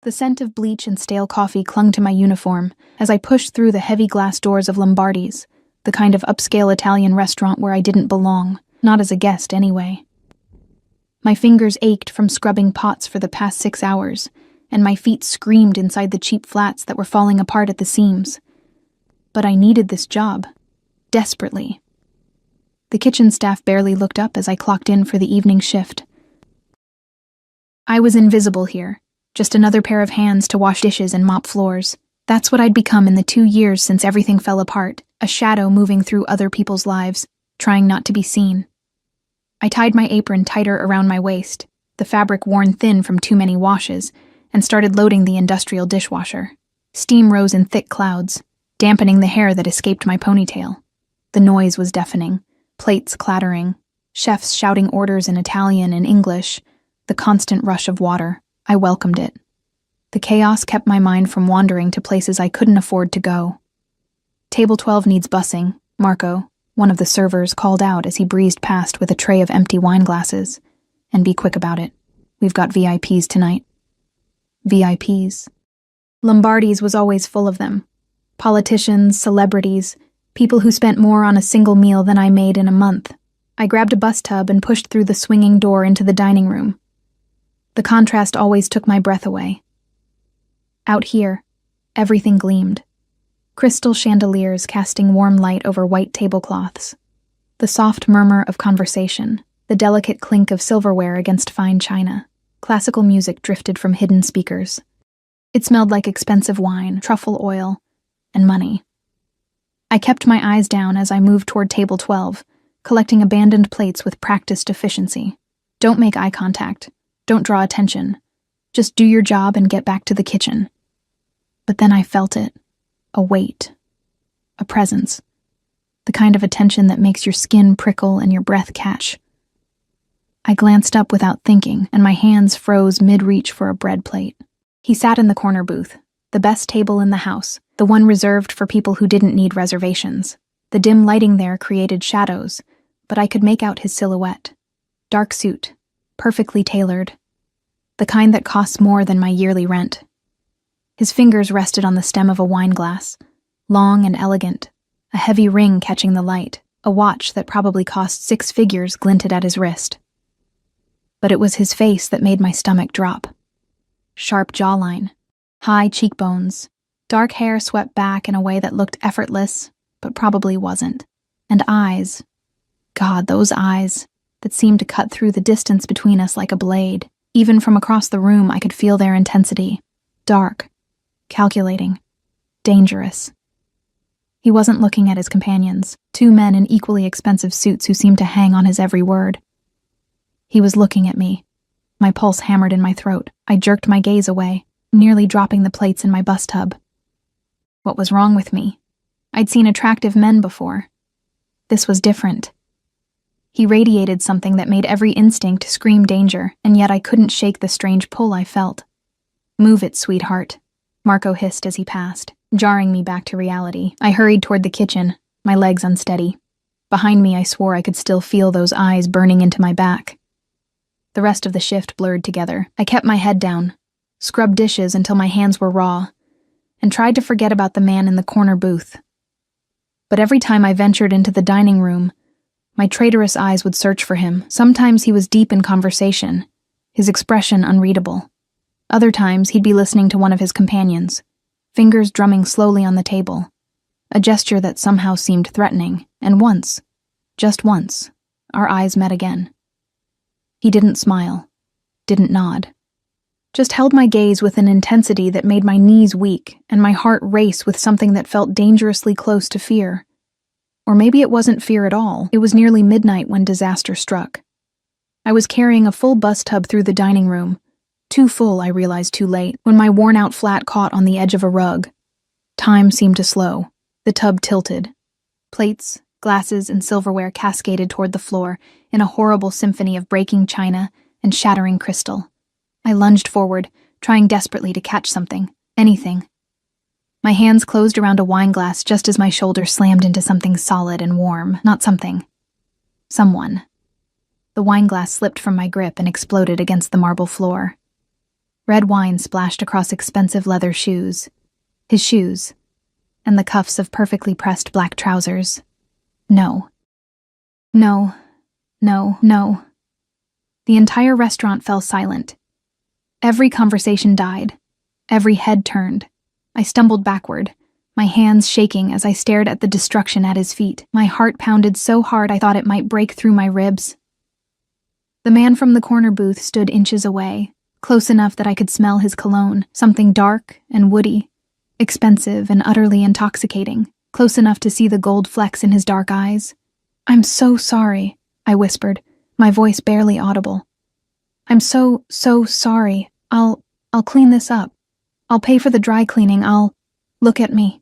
The scent of bleach and stale coffee clung to my uniform as I pushed through the heavy glass doors of Lombardi's, the kind of upscale Italian restaurant where I didn't belong, not as a guest anyway. My fingers ached from scrubbing pots for the past 6 hours, and my feet screamed inside the cheap flats that were falling apart at the seams. But I needed this job. Desperately. The kitchen staff barely looked up as I clocked in for the evening shift. I was invisible here, just another pair of hands to wash dishes and mop floors. That's what I'd become in the 2 years since everything fell apart, a shadow moving through other people's lives, trying not to be seen. I tied my apron tighter around my waist, the fabric worn thin from too many washes, and started loading the industrial dishwasher. Steam rose in thick clouds, dampening the hair that escaped my ponytail. The noise was deafening, plates clattering, chefs shouting orders in Italian and English, the constant rush of water. I welcomed it. The chaos kept my mind from wandering to places I couldn't afford to go. Table 12 needs bussing, Marco, one of the servers, called out as he breezed past with a tray of empty wine glasses. And be quick about it. We've got VIPs tonight. VIPs. Lombardi's was always full of them. Politicians, celebrities, people who spent more on a single meal than I made in a month. I grabbed a bus tub and pushed through the swinging door into the dining room. The contrast always took my breath away. Out here, everything gleamed. Crystal chandeliers casting warm light over white tablecloths. The soft murmur of conversation, the delicate clink of silverware against fine china. Classical music drifted from hidden speakers. It smelled like expensive wine, truffle oil, and money. I kept my eyes down as I moved toward table 12, collecting abandoned plates with practiced efficiency. Don't make eye contact. Don't draw attention. Just do your job and get back to the kitchen. But then I felt it. A weight. A presence. The kind of attention that makes your skin prickle and your breath catch. I glanced up without thinking, and my hands froze mid-reach for a bread plate. He sat in the corner booth, the best table in the house, the one reserved for people who didn't need reservations. The dim lighting there created shadows, but I could make out his silhouette. Dark suit, perfectly tailored. The kind that costs more than my yearly rent. His fingers rested on the stem of a wine glass, long and elegant, a heavy ring catching the light, a watch that probably cost 6 figures glinted at his wrist. But it was his face that made my stomach drop. Sharp jawline, high cheekbones, dark hair swept back in a way that looked effortless, but probably wasn't. And eyes. God, those eyes that seemed to cut through the distance between us like a blade. Even from across the room, I could feel their intensity. Dark. Calculating. Dangerous. He wasn't looking at his companions, 2 men in equally expensive suits who seemed to hang on his every word. He was looking at me. My pulse hammered in my throat. I jerked my gaze away, nearly dropping the plates in my bus tub. What was wrong with me? I'd seen attractive men before. This was different. He radiated something that made every instinct scream danger, and yet I couldn't shake the strange pull I felt. Move it, sweetheart, Marco hissed as he passed, jarring me back to reality. I hurried toward the kitchen, my legs unsteady. Behind me, I swore I could still feel those eyes burning into my back. The rest of the shift blurred together. I kept my head down, scrubbed dishes until my hands were raw, and tried to forget about the man in the corner booth. But every time I ventured into the dining room, my traitorous eyes would search for him. Sometimes he was deep in conversation, his expression unreadable. Other times he'd be listening to one of his companions, fingers drumming slowly on the table, a gesture that somehow seemed threatening, and once, just once, our eyes met again. He didn't smile, didn't nod, just held my gaze with an intensity that made my knees weak and my heart race with something that felt dangerously close to fear. Or maybe it wasn't fear at all. It was nearly midnight when disaster struck. I was carrying a full bus tub through the dining room, too full, I realized too late, when my worn-out flat caught on the edge of a rug. Time seemed to slow. The tub tilted. Plates, glasses, and silverware cascaded toward the floor in a horrible symphony of breaking china and shattering crystal. I lunged forward, trying desperately to catch something, anything. My hands closed around a wine glass just as my shoulder slammed into something solid and warm. Not something. Someone. The wine glass slipped from my grip and exploded against the marble floor. Red wine splashed across expensive leather shoes. His shoes. And the cuffs of perfectly pressed black trousers. No. No. No. No. The entire restaurant fell silent. Every conversation died. Every head turned. I stumbled backward, my hands shaking as I stared at the destruction at his feet. My heart pounded so hard I thought it might break through my ribs. The man from the corner booth stood inches away, close enough that I could smell his cologne, something dark and woody, expensive and utterly intoxicating, close enough to see the gold flecks in his dark eyes. "I'm so sorry," I whispered, my voice barely audible. "I'm so sorry. I'll clean this up. I'll pay for the dry cleaning. Look at me."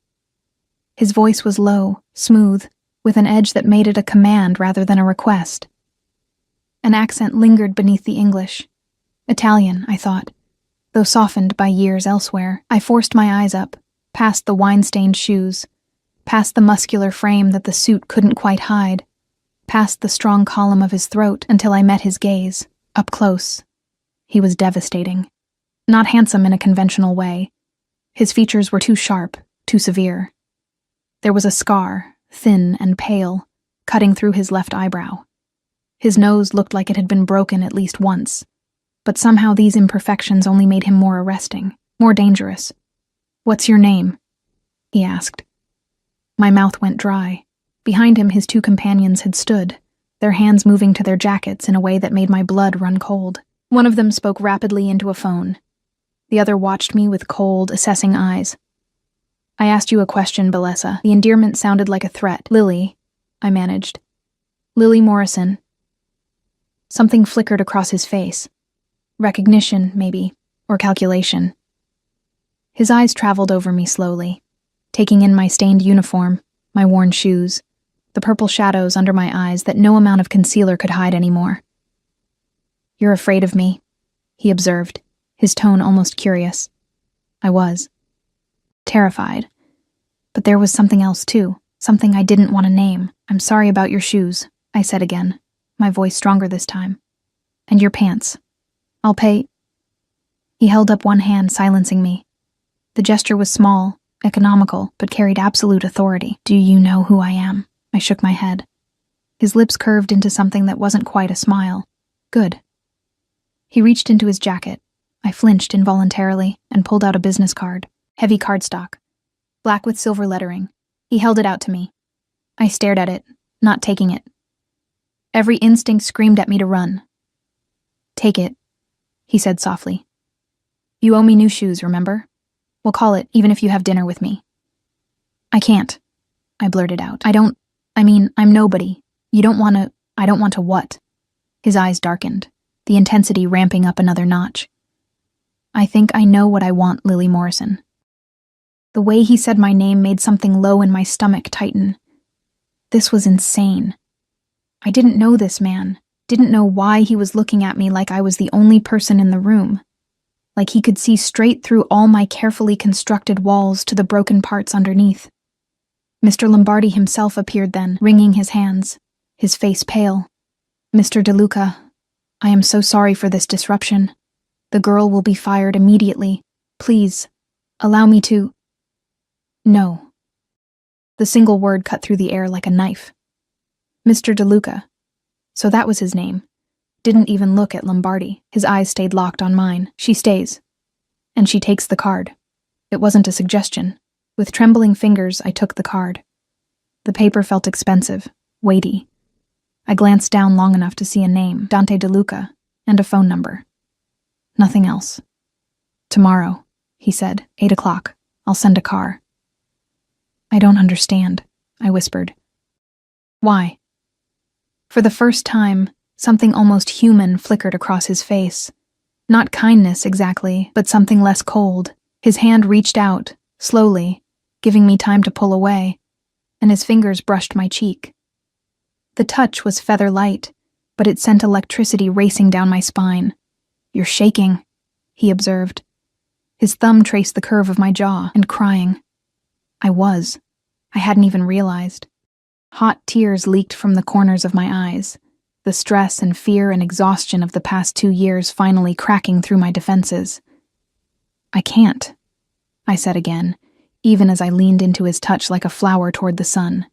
His voice was low, smooth, with an edge that made it a command rather than a request. An accent lingered beneath the English. Italian, I thought, though softened by years elsewhere. I forced my eyes up, past the wine-stained shoes, past the muscular frame that the suit couldn't quite hide, past the strong column of his throat until I met his gaze, up close. He was devastating. Not handsome in a conventional way. His features were too sharp, too severe. There was a scar, thin and pale, cutting through his left eyebrow. His nose looked like it had been broken at least once, but somehow these imperfections only made him more arresting, more dangerous. "What's your name?" he asked. My mouth went dry. Behind him, his two companions had stood, their hands moving to their jackets in a way that made my blood run cold. One of them spoke rapidly into a phone. The other watched me with cold, assessing eyes. "I asked you a question, Bellessa." The endearment sounded like a threat. "Lily," I managed. "Lily Morrison." Something flickered across his face. Recognition, maybe, or calculation. His eyes traveled over me slowly, taking in my stained uniform, my worn shoes, the purple shadows under my eyes that no amount of concealer could hide anymore. "You're afraid of me," he observed, his tone almost curious. I was. Terrified. But there was something else too, something I didn't want to name. "I'm sorry about your shoes," I said again, my voice stronger this time. "And your pants. I'll pay." He held up one hand, silencing me. The gesture was small, economical, but carried absolute authority. "Do you know who I am?" I shook my head. His lips curved into something that wasn't quite a smile. "Good." He reached into his jacket. I flinched involuntarily and pulled out a business card. Heavy cardstock. Black with silver lettering. He held it out to me. I stared at it, not taking it. Every instinct screamed at me to run. "Take it," he said softly. "You owe me new shoes, remember? We'll call it, even if you have dinner with me." "I can't," I blurted out. I'm nobody. I don't want to what?" His eyes darkened, the intensity ramping up another notch. "I think I know what I want, Lily Morrison." The way he said my name made something low in my stomach tighten. This was insane. I didn't know this man, didn't know why he was looking at me like I was the only person in the room, like he could see straight through all my carefully constructed walls to the broken parts underneath. Mr. Lombardi himself appeared then, wringing his hands, his face pale. "Mr. DeLuca, I am so sorry for this disruption. The girl will be fired immediately. Please, allow me to—" "No." The single word cut through the air like a knife. Mr. DeLuca. So that was his name. Didn't even look at Lombardi. His eyes stayed locked on mine. "She stays. And she takes the card." It wasn't a suggestion. With trembling fingers, I took the card. The paper felt expensive, weighty. I glanced down long enough to see a name, Dante DeLuca, and a phone number. Nothing else. "Tomorrow," he said, 8 o'clock. "I'll send a car." "I don't understand," I whispered. "Why?" For the first time, something almost human flickered across his face. Not kindness exactly, but something less cold. His hand reached out, slowly, giving me time to pull away, and his fingers brushed my cheek. The touch was feather light, but it sent electricity racing down my spine. "You're shaking," he observed. His thumb traced the curve of my jaw, and crying. I was. I hadn't even realized. Hot tears leaked from the corners of my eyes, the stress and fear and exhaustion of the past 2 years finally cracking through my defenses. I can't, I said again, even as I leaned into his touch like a flower toward the sun.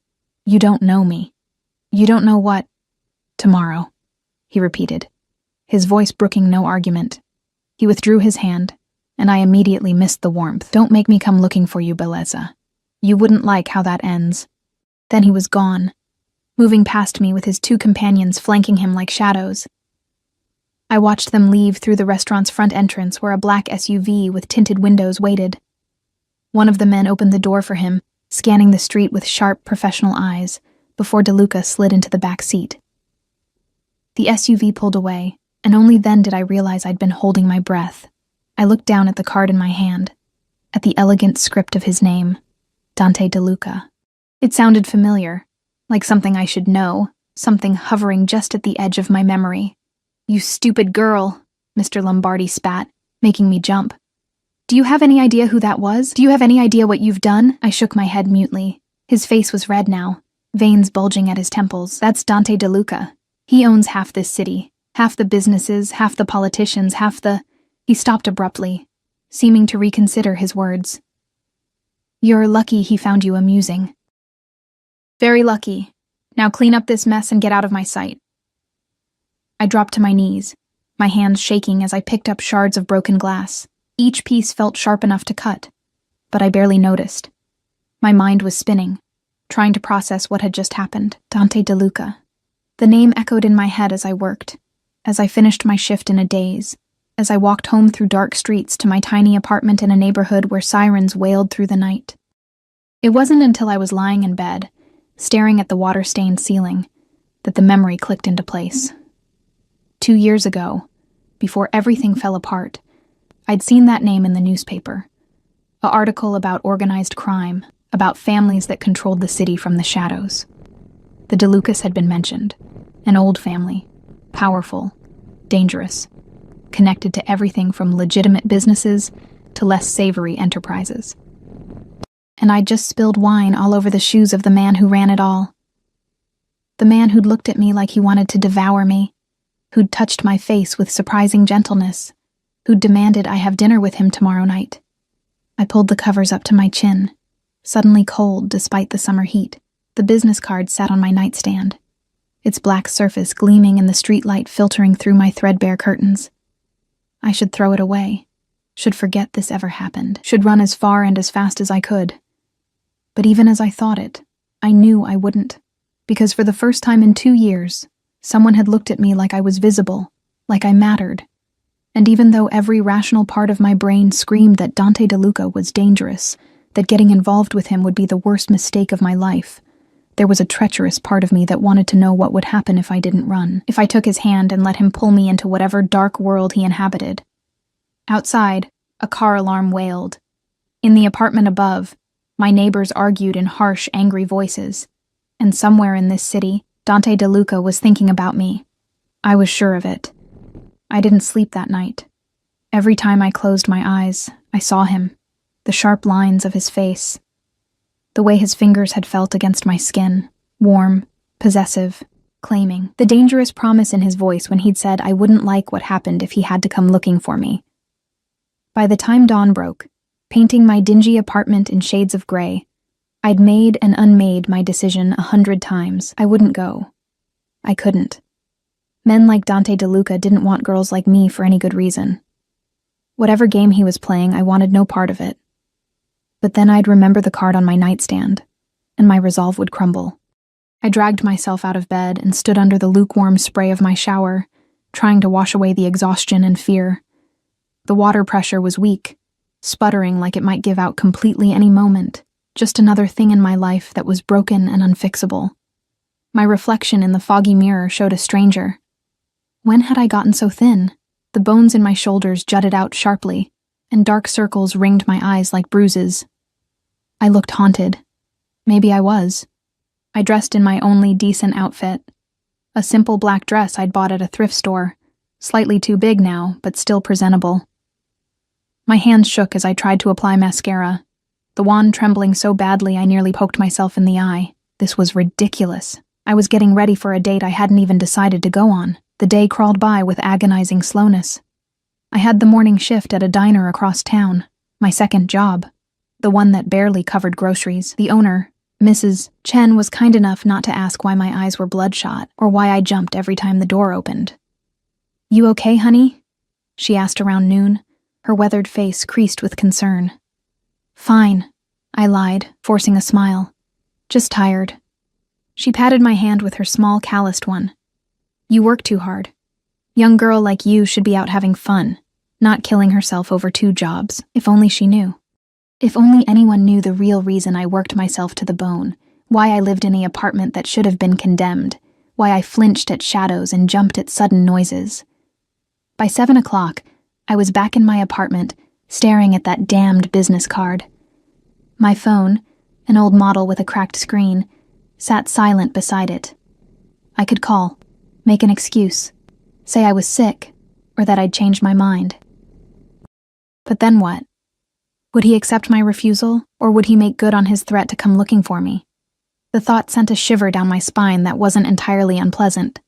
You don't know me. You don't know what— Tomorrow, he repeated, his voice brooking no argument. He withdrew his hand, and I immediately missed the warmth. Don't make me come looking for you, Beleza. You wouldn't like how that ends. Then he was gone, moving past me with his two companions flanking him like shadows. I watched them leave through the restaurant's front entrance where a black SUV with tinted windows waited. One of the men opened the door for him, scanning the street with sharp, professional eyes, before DeLuca slid into the back seat. The SUV pulled away, and only then did I realize I'd been holding my breath. I looked down at the card in my hand, at the elegant script of his name, Dante DeLuca. It sounded familiar, like something I should know, something hovering just at the edge of my memory. You stupid girl, Mr. Lombardi spat, making me jump. Do you have any idea who that was? Do you have any idea what you've done? I shook my head mutely. His face was red now, veins bulging at his temples. That's Dante DeLuca. He owns half this city, half the businesses, half the politicians, half the— He stopped abruptly, seeming to reconsider his words. You're lucky he found you amusing. Very lucky. Now clean up this mess and get out of my sight. I dropped to my knees, my hands shaking as I picked up shards of broken glass. Each piece felt sharp enough to cut, but I barely noticed. My mind was spinning, trying to process what had just happened. Dante DeLuca. The name echoed in my head as I worked, as I finished my shift in a daze, as I walked home through dark streets to my tiny apartment in a neighborhood where sirens wailed through the night. It wasn't until I was lying in bed, staring at the water-stained ceiling, that the memory clicked into place. 2 years ago, before everything fell apart, I'd seen that name in the newspaper. An article about organized crime, about families that controlled the city from the shadows. The DeLucas had been mentioned. An old family, powerful, dangerous, connected to everything from legitimate businesses to less savory enterprises. And I'd just spilled wine all over the shoes of the man who ran it all. The man who'd looked at me like he wanted to devour me, who'd touched my face with surprising gentleness, who'd demanded I have dinner with him tomorrow night. I pulled the covers up to my chin, suddenly cold despite the summer heat. The business card sat on my nightstand, its black surface gleaming in the streetlight filtering through my threadbare curtains. I should throw it away, should forget this ever happened, should run as far and as fast as I could. But even as I thought it, I knew I wouldn't, because for the first time in 2 years, someone had looked at me like I was visible, like I mattered. And even though every rational part of my brain screamed that Dante DeLuca was dangerous, that getting involved with him would be the worst mistake of my life, there was a treacherous part of me that wanted to know what would happen if I didn't run, if I took his hand and let him pull me into whatever dark world he inhabited. Outside, a car alarm wailed. In the apartment above, my neighbors argued in harsh, angry voices. And somewhere in this city, Dante DeLuca was thinking about me. I was sure of it. I didn't sleep that night. Every time I closed my eyes, I saw him, the sharp lines of his face, the way his fingers had felt against my skin, warm, possessive, claiming, the dangerous promise in his voice when he'd said I wouldn't like what happened if he had to come looking for me. By the time dawn broke, painting my dingy apartment in shades of gray, I'd made and unmade my decision 100 times. I wouldn't go. I couldn't. Men like Dante DeLuca didn't want girls like me for any good reason. Whatever game he was playing, I wanted no part of it. But then I'd remember the card on my nightstand, and my resolve would crumble. I dragged myself out of bed and stood under the lukewarm spray of my shower, trying to wash away the exhaustion and fear. The water pressure was weak, sputtering like it might give out completely any moment, just another thing in my life that was broken and unfixable. My reflection in the foggy mirror showed a stranger. When had I gotten so thin? The bones in my shoulders jutted out sharply, and dark circles ringed my eyes like bruises. I looked haunted. Maybe I was. I dressed in my only decent outfit. A simple black dress I'd bought at a thrift store, slightly too big now, but still presentable. My hands shook as I tried to apply mascara, the wand trembling so badly I nearly poked myself in the eye. This was ridiculous. I was getting ready for a date I hadn't even decided to go on. The day crawled by with agonizing slowness. I had the morning shift at a diner across town, my second job, the one that barely covered groceries. The owner, Mrs. Chen, was kind enough not to ask why my eyes were bloodshot or why I jumped every time the door opened. "You okay, honey?" she asked around noon, her weathered face creased with concern. "Fine," I lied, forcing a smile. "Just tired." She patted my hand with her small, calloused one. "You work too hard. Young girl like you should be out having fun, not killing herself over 2 jobs. If only she knew. If only anyone knew the real reason I worked myself to the bone, why I lived in an apartment that should have been condemned, why I flinched at shadows and jumped at sudden noises." By 7 o'clock, I was back in my apartment, staring at that damned business card. My phone, an old model with a cracked screen, sat silent beside it. I could call, make an excuse, say I was sick, or that I'd changed my mind. But then what? Would he accept my refusal, or would he make good on his threat to come looking for me? The thought sent a shiver down my spine that wasn't entirely unpleasant,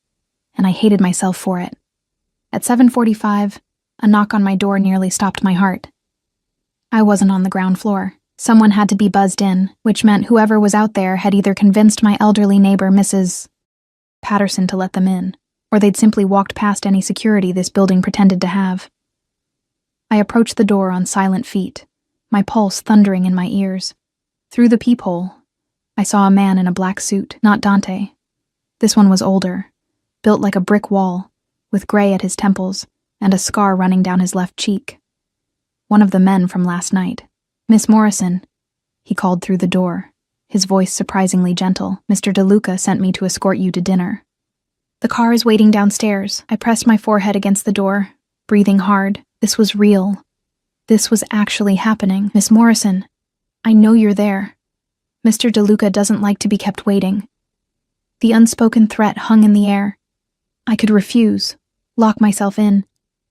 and I hated myself for it. At 7:45, a knock on my door nearly stopped my heart. I wasn't on the ground floor. Someone had to be buzzed in, which meant whoever was out there had either convinced my elderly neighbor, Mrs. Patterson, to let them in, or they'd simply walked past any security this building pretended to have. I approached the door on silent feet, my pulse thundering in my ears. Through the peephole, I saw a man in a black suit, not Dante. This one was older, built like a brick wall, with gray at his temples and a scar running down his left cheek. One of the men from last night. "Miss Morrison," he called through the door, his voice surprisingly gentle. "Mr. DeLuca sent me to escort you to dinner." "The car is waiting downstairs." I pressed my forehead against the door, breathing hard. This was real. This was actually happening. "Miss Morrison, I know you're there. Mr. DeLuca doesn't like to be kept waiting." The unspoken threat hung in the air. I could refuse, lock myself in,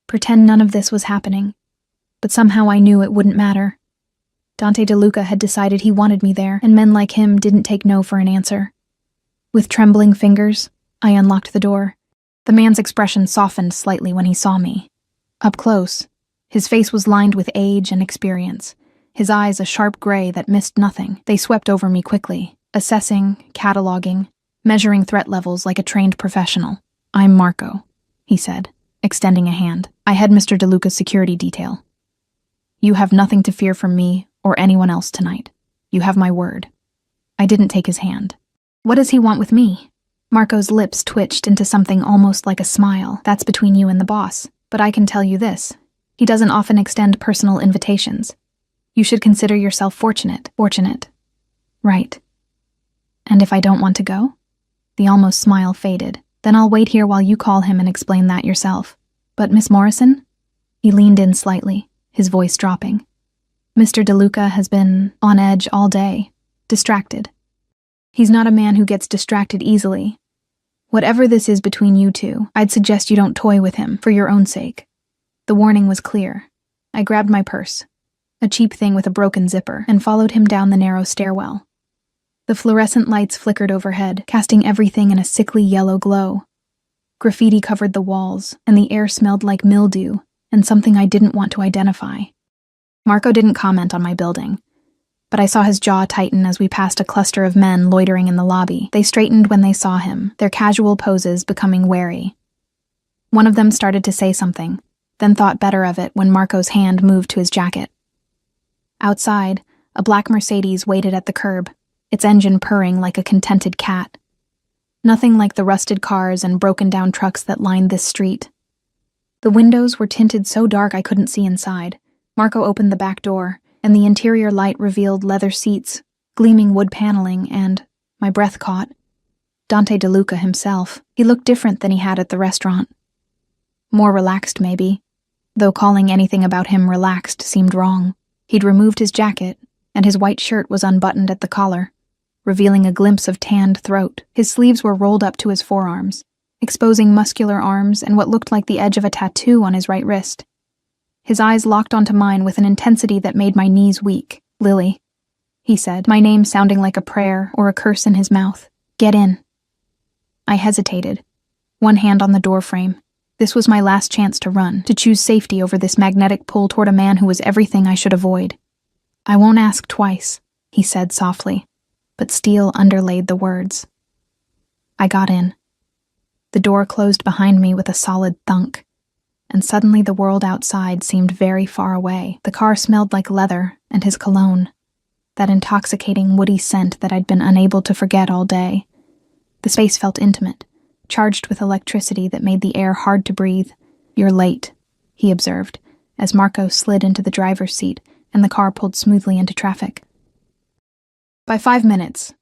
pretend none of this was happening. But somehow I knew it wouldn't matter. Dante DeLuca had decided he wanted me there, and men like him didn't take no for an answer. With trembling fingers, I unlocked the door. The man's expression softened slightly when he saw me. Up close, his face was lined with age and experience, his eyes a sharp gray that missed nothing. They swept over me quickly, assessing, cataloging, measuring threat levels like a trained professional. "I'm Marco," he said, extending a hand. "I head Mr. DeLuca's security detail. You have nothing to fear from me or anyone else tonight. You have my word." I didn't take his hand. "What does he want with me?" Marco's lips twitched into something almost like a smile. "That's between you and the boss. But I can tell you this. He doesn't often extend personal invitations. You should consider yourself fortunate. Fortunate. Right. And if I don't want to go?" The almost smile faded. "Then I'll wait here while you call him and explain that yourself. But Miss Morrison?" He leaned in slightly, his voice dropping. "Mr. DeLuca has been on edge all day, distracted. He's not a man who gets distracted easily. Whatever this is between you two, I'd suggest you don't toy with him, for your own sake." The warning was clear. I grabbed my purse, a cheap thing with a broken zipper, and followed him down the narrow stairwell. The fluorescent lights flickered overhead, casting everything in a sickly yellow glow. Graffiti covered the walls, and the air smelled like mildew and something I didn't want to identify. Marco didn't comment on my building, but I saw his jaw tighten as we passed a cluster of men loitering in the lobby. They straightened when they saw him, their casual poses becoming wary. One of them started to say something, then thought better of it when Marco's hand moved to his jacket. Outside, a black Mercedes waited at the curb, its engine purring like a contented cat. Nothing like the rusted cars and broken-down trucks that lined this street. The windows were tinted so dark I couldn't see inside. Marco opened the back door, and the interior light revealed leather seats, gleaming wood paneling, and, my breath caught, Dante DeLuca himself. He looked different than he had at the restaurant. More relaxed, maybe, though calling anything about him relaxed seemed wrong. He'd removed his jacket, and his white shirt was unbuttoned at the collar, revealing a glimpse of tanned throat. His sleeves were rolled up to his forearms, exposing muscular arms and what looked like the edge of a tattoo on his right wrist. His eyes locked onto mine with an intensity that made my knees weak. "Lily," he said, my name sounding like a prayer or a curse in his mouth. "Get in." I hesitated, one hand on the doorframe, This was my last chance to run, to choose safety over this magnetic pull toward a man who was everything I should avoid. "I won't ask twice," he said softly, but steel underlaid the words. I got in. The door closed behind me with a solid thunk, and suddenly the world outside seemed very far away. The car smelled like leather and his cologne, that intoxicating woody scent that I'd been unable to forget all day. The space felt intimate, charged with electricity that made the air hard to breathe. "You're late," he observed, as Marco slid into the driver's seat and the car pulled smoothly into traffic. "By 5 minutes,"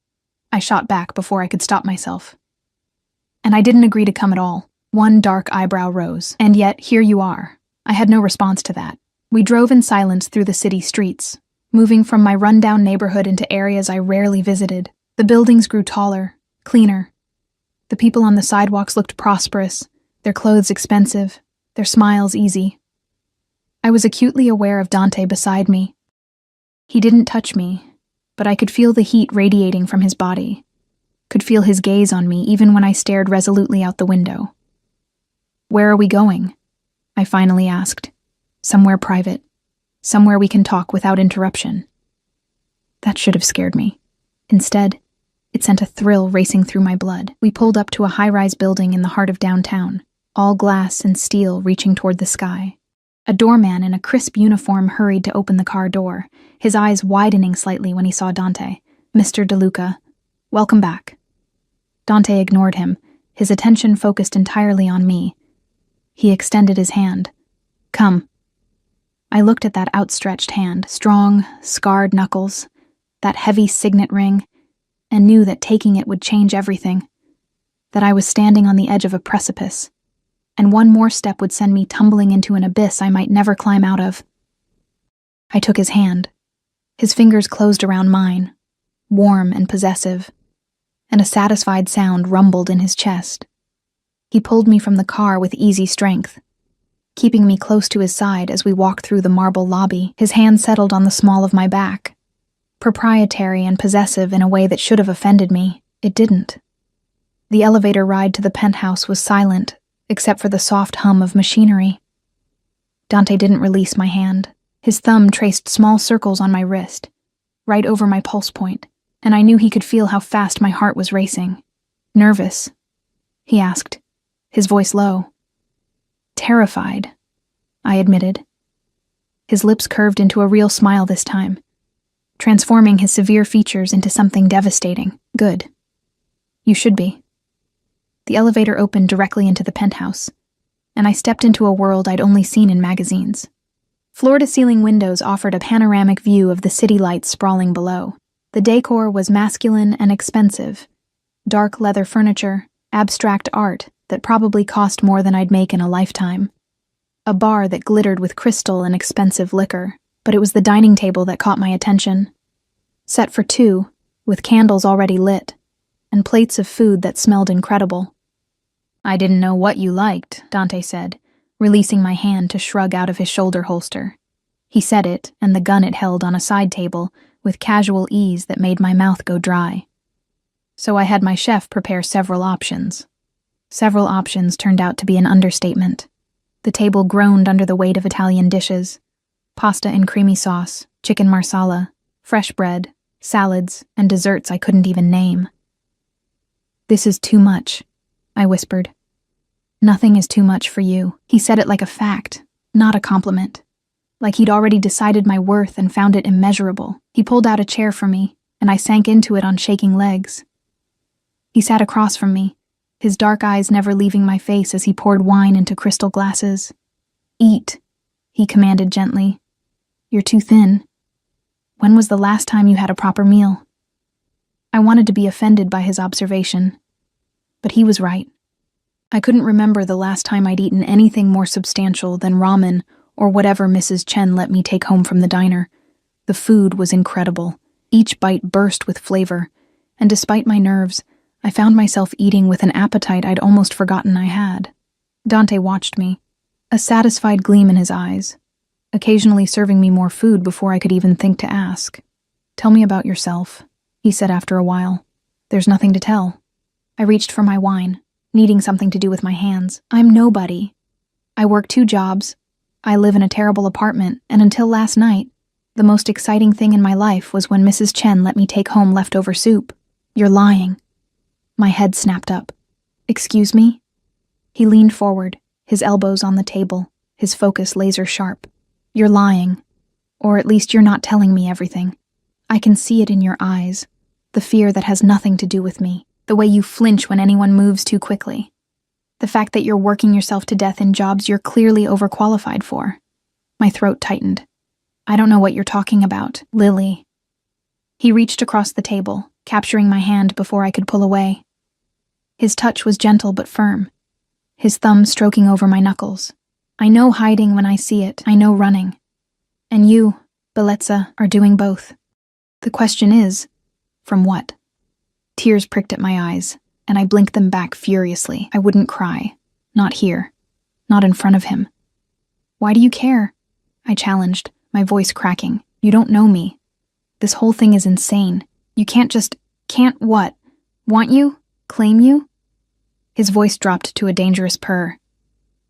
I shot back before I could stop myself. "And I didn't agree to come at all." One dark eyebrow rose. "And yet, here you are." I had no response to that. We drove in silence through the city streets, moving from my rundown neighborhood into areas I rarely visited. The buildings grew taller, cleaner. The people on the sidewalks looked prosperous, their clothes expensive, their smiles easy. I was acutely aware of Dante beside me. He didn't touch me, but I could feel the heat radiating from his body, could feel his gaze on me even when I stared resolutely out the window. "Where are we going?" I finally asked. "Somewhere private. Somewhere we can talk without interruption." That should have scared me. Instead, it sent a thrill racing through my blood. We pulled up to a high-rise building in the heart of downtown, all glass and steel reaching toward the sky. A doorman in a crisp uniform hurried to open the car door, his eyes widening slightly when he saw Dante. "Mr. DeLuca, welcome back." Dante ignored him, his attention focused entirely on me. He extended his hand. "Come." I looked at that outstretched hand, strong, scarred knuckles, that heavy signet ring, and knew that taking it would change everything, that I was standing on the edge of a precipice, and one more step would send me tumbling into an abyss I might never climb out of. I took his hand. His fingers closed around mine, warm and possessive, and a satisfied sound rumbled in his chest. He pulled me from the car with easy strength, keeping me close to his side as we walked through the marble lobby. His hand settled on the small of my back. Proprietary and possessive in a way that should have offended me, it didn't. The elevator ride to the penthouse was silent, except for the soft hum of machinery. Dante didn't release my hand. His thumb traced small circles on my wrist, right over my pulse point, and I knew he could feel how fast my heart was racing. "Nervous?" he asked, his voice low. "Terrified," I admitted. His lips curved into a real smile this time, transforming his severe features into something devastating. "Good. You should be." The elevator opened directly into the penthouse, and I stepped into a world I'd only seen in magazines. Floor-to-ceiling windows offered a panoramic view of the city lights sprawling below. The decor was masculine and expensive. Dark leather furniture, abstract art that probably cost more than I'd make in a lifetime. A bar that glittered with crystal and expensive liquor, but it was the dining table that caught my attention. Set for two, with candles already lit, and plates of food that smelled incredible. "I didn't know what you liked," Dante said, releasing my hand to shrug out of his shoulder holster. He said it, and the gun it held on a side table, with casual ease that made my mouth go dry. So I had my chef prepare several options. Several options turned out to be an understatement. The table groaned under the weight of Italian dishes. Pasta in creamy sauce, chicken marsala, fresh bread, salads, and desserts I couldn't even name. "This is too much," I whispered. "Nothing is too much for you." He said it like a fact, not a compliment. Like he'd already decided my worth and found it immeasurable. He pulled out a chair for me, and I sank into it on shaking legs. He sat across from me, his dark eyes never leaving my face as he poured wine into crystal glasses. "Eat," he commanded gently. "You're too thin. When was the last time you had a proper meal?" I wanted to be offended by his observation, but he was right. I couldn't remember the last time I'd eaten anything more substantial than ramen or whatever Mrs. Chen let me take home from the diner. The food was incredible. Each bite burst with flavor, and despite my nerves, I found myself eating with an appetite I'd almost forgotten I had. Dante watched me, a satisfied gleam in his eyes, occasionally serving me more food before I could even think to ask. "Tell me about yourself," he said after a while. "There's nothing to tell." I reached for my wine, needing something to do with my hands. "I'm nobody," I work 2 jobs. I live in a terrible apartment, and until last night, the most exciting thing in my life was when Mrs. Chen let me take home leftover soup. You're lying. My head snapped up. Excuse me? He leaned forward, his elbows on the table, his focus laser sharp. You're lying. Or at least you're not telling me everything. I can see it in your eyes. The fear that has nothing to do with me. The way you flinch when anyone moves too quickly. The fact that you're working yourself to death in jobs you're clearly overqualified for. My throat tightened. I don't know what you're talking about, Lily. He reached across the table, capturing my hand before I could pull away. His touch was gentle but firm, his thumb stroking over my knuckles. I know hiding when I see it, I know running. And you, Belezza, are doing both. The question is, from what? Tears pricked at my eyes, and I blinked them back furiously. I wouldn't cry. Not here. Not in front of him. Why do you care? I challenged, my voice cracking. You don't know me. This whole thing is insane. You can't what? Want you? Claim you? His voice dropped to a dangerous purr.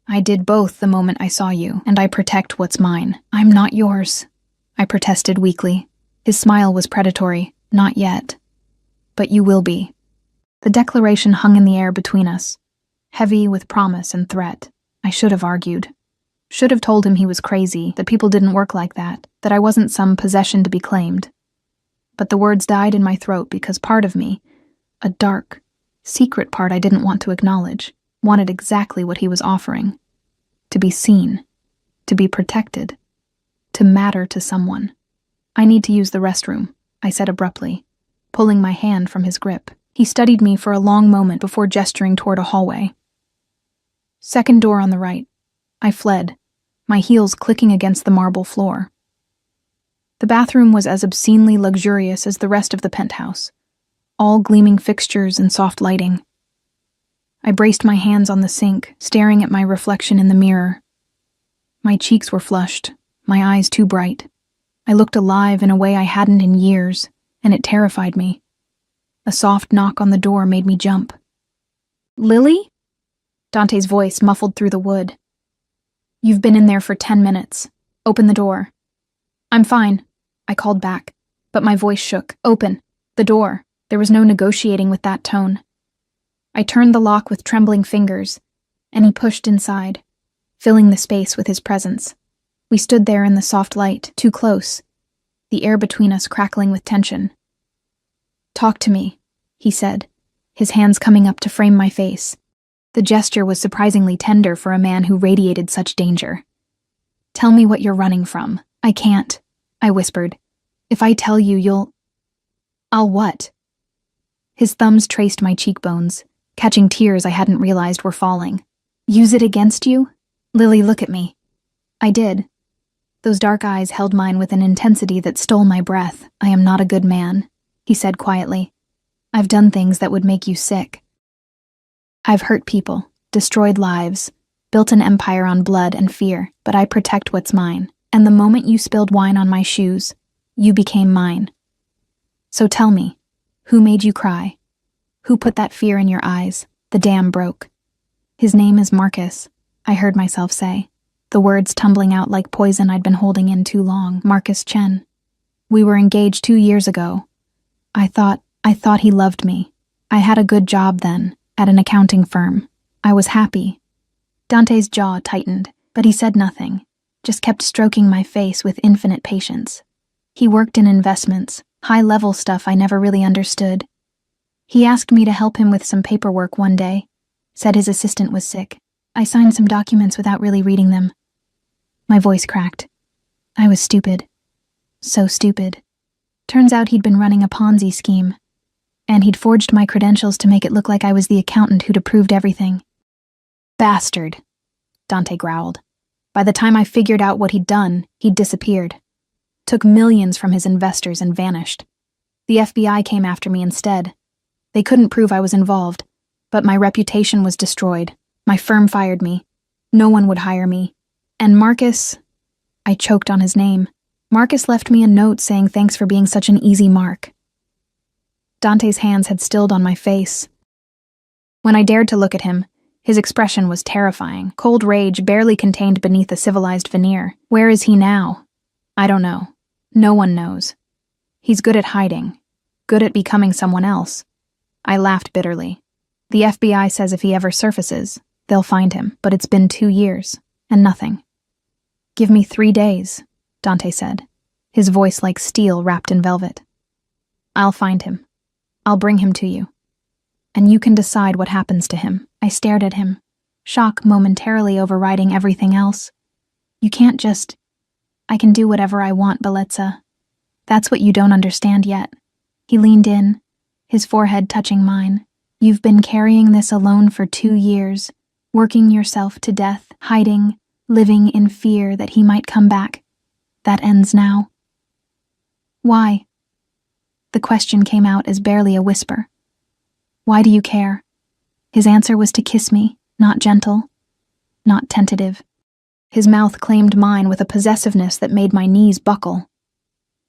I did both the moment I saw you, and I protect what's mine. I'm not yours, I protested weakly. His smile was predatory. Not yet. But you will be. The declaration hung in the air between us, heavy with promise and threat. I should have argued. Should have told him he was crazy, that people didn't work like that I wasn't some possession to be claimed. But the words died in my throat because part of me, a dark, secret part I didn't want to acknowledge, wanted exactly what he was offering. To be seen. To be protected. To matter to someone. I need to use the restroom, I said abruptly, pulling my hand from his grip. He studied me for a long moment before gesturing toward a hallway. Second door on the right. I fled, my heels clicking against the marble floor. The bathroom was as obscenely luxurious as the rest of the penthouse, all gleaming fixtures and soft lighting. I braced my hands on the sink, staring at my reflection in the mirror. My cheeks were flushed, my eyes too bright. I looked alive in a way I hadn't in years, and it terrified me. A soft knock on the door made me jump. Lily? Dante's voice muffled through the wood. You've been in there for 10 minutes. Open the door. I'm fine, I called back, but my voice shook. Open. The door. There was no negotiating with that tone. I turned the lock with trembling fingers, and he pushed inside, filling the space with his presence. We stood there in the soft light, too close, the air between us crackling with tension. Talk to me, he said, his hands coming up to frame my face. The gesture was surprisingly tender for a man who radiated such danger. Tell me what you're running from. I can't, I whispered. If I tell you, I'll what? His thumbs traced my cheekbones, catching tears I hadn't realized were falling. Use it against you? Lily, look at me. I did. Those dark eyes held mine with an intensity that stole my breath. I am not a good man, he said quietly. I've done things that would make you sick. I've hurt people, destroyed lives, built an empire on blood and fear, but I protect what's mine. And the moment you spilled wine on my shoes, you became mine. So tell me, who made you cry? Who put that fear in your eyes? The dam broke. His name is Marcus, I heard myself say, the words tumbling out like poison I'd been holding in too long. Marcus Chen. We were engaged 2 years ago. I thought he loved me. I had a good job then, at an accounting firm. I was happy. Dante's jaw tightened, but he said nothing, just kept stroking my face with infinite patience. He worked in investments, high-level stuff I never really understood. He asked me to help him with some paperwork one day, said his assistant was sick. I signed some documents without really reading them. My voice cracked. I was stupid. So stupid. Turns out he'd been running a Ponzi scheme, and he'd forged my credentials to make it look like I was the accountant who'd approved everything. Bastard, Dante growled. By the time I figured out what he'd done, he'd disappeared. Took millions from his investors and vanished. The FBI came after me instead. They couldn't prove I was involved, but my reputation was destroyed. My firm fired me. No one would hire me. And Marcus... I choked on his name. Marcus left me a note saying thanks for being such an easy mark. Dante's hands had stilled on my face. When I dared to look at him, His expression was terrifying, cold rage barely contained beneath a civilized veneer. Where is he now? I don't know. No one knows. He's good at hiding, good at becoming someone else. I laughed bitterly. The FBI says if he ever surfaces, they'll find him, but it's been 2 years, and nothing. Give me 3 days, Dante said, his voice like steel wrapped in velvet. I'll find him. I'll bring him to you. And you can decide what happens to him. I stared at him, shock momentarily overriding everything else. You can't just... I can do whatever I want, Bellezza. That's what you don't understand yet. He leaned in, his forehead touching mine. You've been carrying this alone for 2 years, working yourself to death, hiding, living in fear that he might come back. That ends now. Why? The question came out as barely a whisper. Why do you care? His answer was to kiss me, not gentle, not tentative. His mouth claimed mine with a possessiveness that made my knees buckle.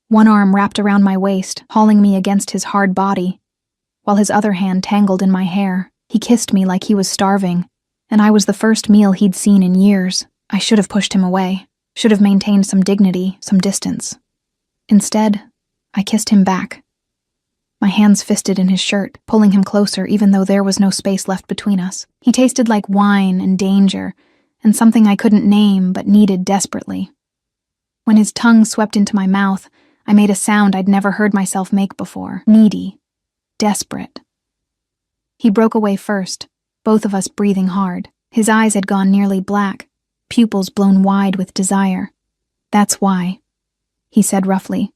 One arm wrapped around my waist, hauling me against his hard body, while his other hand tangled in my hair. He kissed me like he was starving, and I was the first meal he'd seen in years. I should have pushed him away, should have maintained some dignity, some distance. Instead, I kissed him back. My hands fisted in his shirt, pulling him closer even though there was no space left between us. He tasted like wine and danger, and something I couldn't name but needed desperately. When his tongue swept into my mouth, I made a sound I'd never heard myself make before. Needy. Desperate. He broke away first, both of us breathing hard. His eyes had gone nearly black, pupils blown wide with desire. That's why, he said roughly.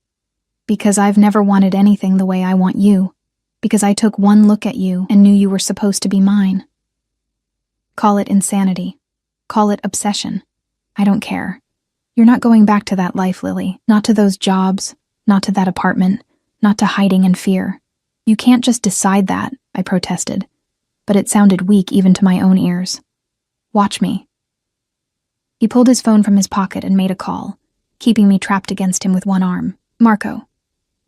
Because I've never wanted anything the way I want you. Because I took one look at you and knew you were supposed to be mine. Call it insanity. Call it obsession. I don't care. You're not going back to that life, Lily. Not to those jobs, not to that apartment, not to hiding in fear. You can't just decide that, I protested. But it sounded weak even to my own ears. Watch me. He pulled his phone from his pocket and made a call, keeping me trapped against him with one arm. Marco.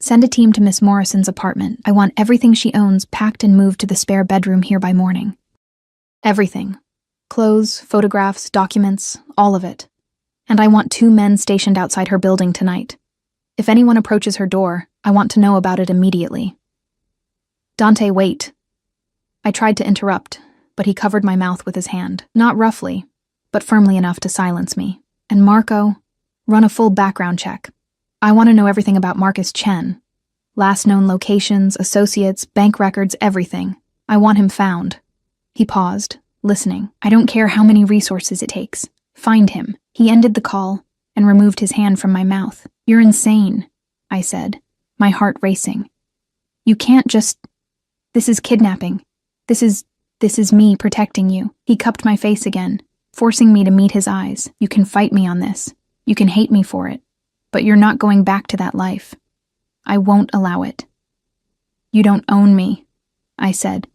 Send a team to Miss Morrison's apartment. I want everything she owns packed and moved to the spare bedroom here by morning. Everything. Clothes, photographs, documents, all of it. And I want 2 men stationed outside her building tonight. If anyone approaches her door, I want to know about it immediately. Dante, wait. I tried to interrupt, but he covered my mouth with his hand. Not roughly, but firmly enough to silence me. And Marco, run a full background check. I want to know everything about Marcus Chen. Last known locations, associates, bank records, everything. I want him found. He paused, listening. I don't care how many resources it takes. Find him. He ended the call and removed his hand from my mouth. You're insane, I said, my heart racing. You can't just... This is kidnapping. This is me protecting you. He cupped my face again, forcing me to meet his eyes. You can fight me on this. You can hate me for it. But you're not going back to that life. I won't allow it. You don't own me, I said.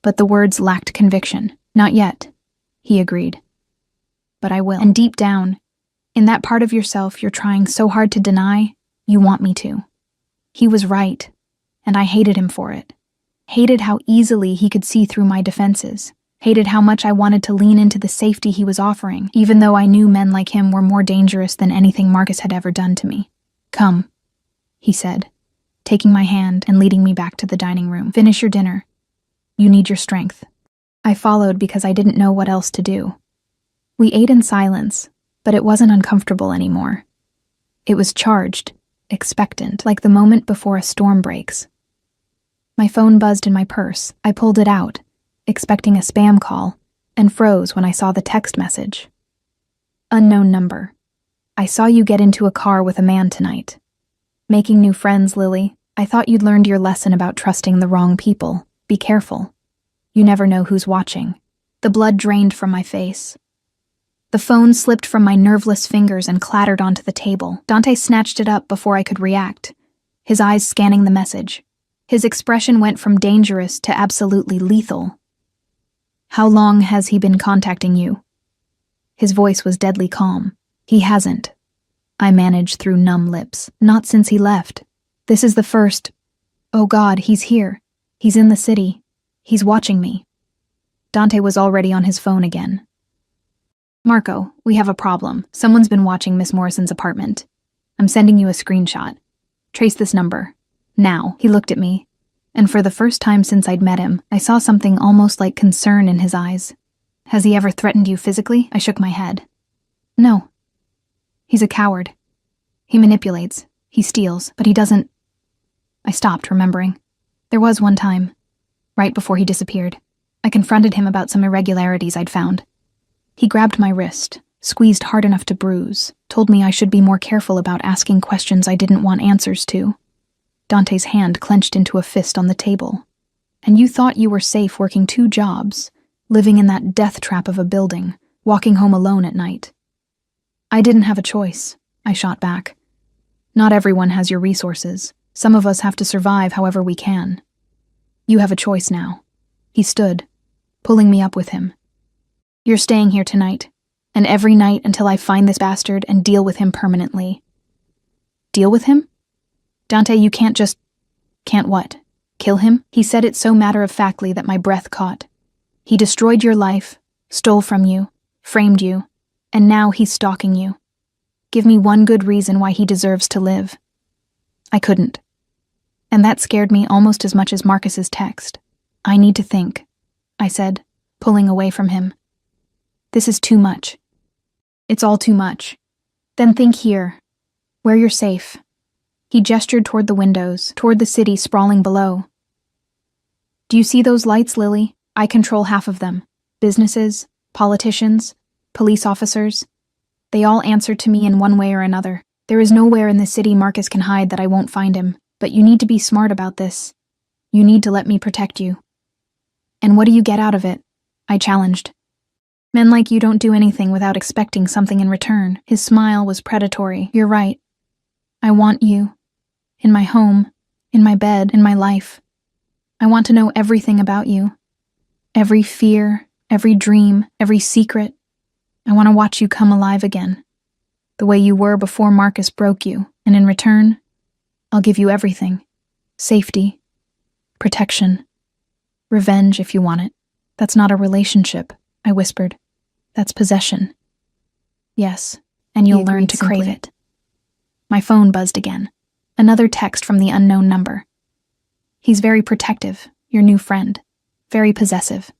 But the words lacked conviction. Not yet, he agreed. But I will. And deep down, in that part of yourself you're trying so hard to deny, you want me to. He was right, and I hated him for it. Hated how easily he could see through my defenses. Hated how much I wanted to lean into the safety he was offering, even though I knew men like him were more dangerous than anything Marcus had ever done to me. Come, he said, taking my hand and leading me back to the dining room. Finish your dinner. You need your strength. I followed because I didn't know what else to do. We ate in silence, but it wasn't uncomfortable anymore. It was charged, expectant, like the moment before a storm breaks. My phone buzzed in my purse. I pulled it out, expecting a spam call, and froze when I saw the text message. Unknown number. I saw you get into a car with a man tonight. Making new friends, Lily. I thought you'd learned your lesson about trusting the wrong people. Be careful. You never know who's watching. The blood drained from my face. The phone slipped from my nerveless fingers and clattered onto the table. Dante snatched it up before I could react, his eyes scanning the message. His expression went from dangerous to absolutely lethal. How long has he been contacting you? His voice was deadly calm. He hasn't. I managed through numb lips. Not since he left. This is the first. Oh God, he's here. He's in the city. He's watching me. Dante was already on his phone again. Marco, we have a problem. Someone's been watching Miss Morrison's apartment. I'm sending you a screenshot. Trace this number. Now. He looked at me, and for the first time since I'd met him, I saw something almost like concern in his eyes. Has he ever threatened you physically? I shook my head. No. He's a coward. He manipulates. He steals, but he doesn't. I stopped, remembering. There was one time, right before he disappeared. I confronted him about some irregularities I'd found. He grabbed my wrist, squeezed hard enough to bruise, told me I should be more careful about asking questions I didn't want answers to. Dante's hand clenched into a fist on the table. And you thought you were safe working 2 jobs, living in that death trap of a building, walking home alone at night. I didn't have a choice, I shot back. Not everyone has your resources. Some of us have to survive however we can. You have a choice now. He stood, pulling me up with him. You're staying here tonight, and every night until I find this bastard and deal with him permanently. Deal with him? Dante, you can't just... Can't what? Kill him? He said it so matter-of-factly that my breath caught. He destroyed your life, stole from you, framed you, and now he's stalking you. Give me one good reason why he deserves to live. I couldn't. And that scared me almost as much as Marcus's text. I need to think, I said, pulling away from him. This is too much. It's all too much. Then think here, where you're safe. He gestured toward the windows, toward the city sprawling below. Do you see those lights, Lily? I control half of them. Businesses, politicians, police officers. They all answer to me in one way or another. There is nowhere in the city Marcus can hide that I won't find him, but you need to be smart about this. You need to let me protect you. And what do you get out of it? I challenged. Men like you don't do anything without expecting something in return. His smile was predatory. You're right. I want you. In my home, in my bed, in my life. I want to know everything about you. Every fear, every dream, every secret. I want to watch you come alive again. The way you were before Marcus broke you, and in return, I'll give you everything. Safety. Protection. Revenge if you want it. That's not a relationship, I whispered. That's possession. Yes, and you'll learn to crave it. My phone buzzed again. Another text from the unknown number. He's very protective, your new friend. Very possessive.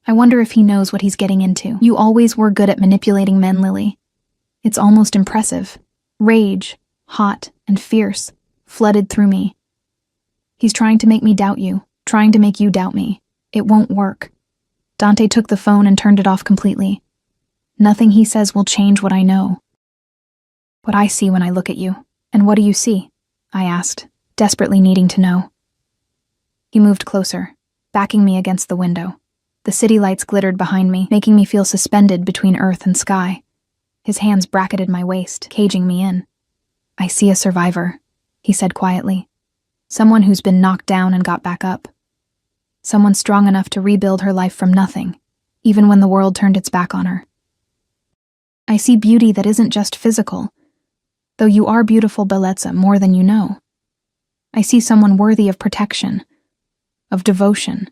I wonder if he knows what he's getting into. You always were good at manipulating men, Lily. It's almost impressive. Rage, hot and fierce, flooded through me. He's trying to make me doubt you, trying to make you doubt me. It won't work. Dante took the phone and turned it off completely. Nothing he says will change what I know. What I see when I look at you. And what do you see? I asked, desperately needing to know. He moved closer, backing me against the window. The city lights glittered behind me, making me feel suspended between earth and sky. His hands bracketed my waist, caging me in. I see a survivor, he said quietly. Someone who's been knocked down and got back up. Someone strong enough to rebuild her life from nothing, even when the world turned its back on her. I see beauty that isn't just physical, though you are beautiful, Bellezza, more than you know. I see someone worthy of protection, of devotion,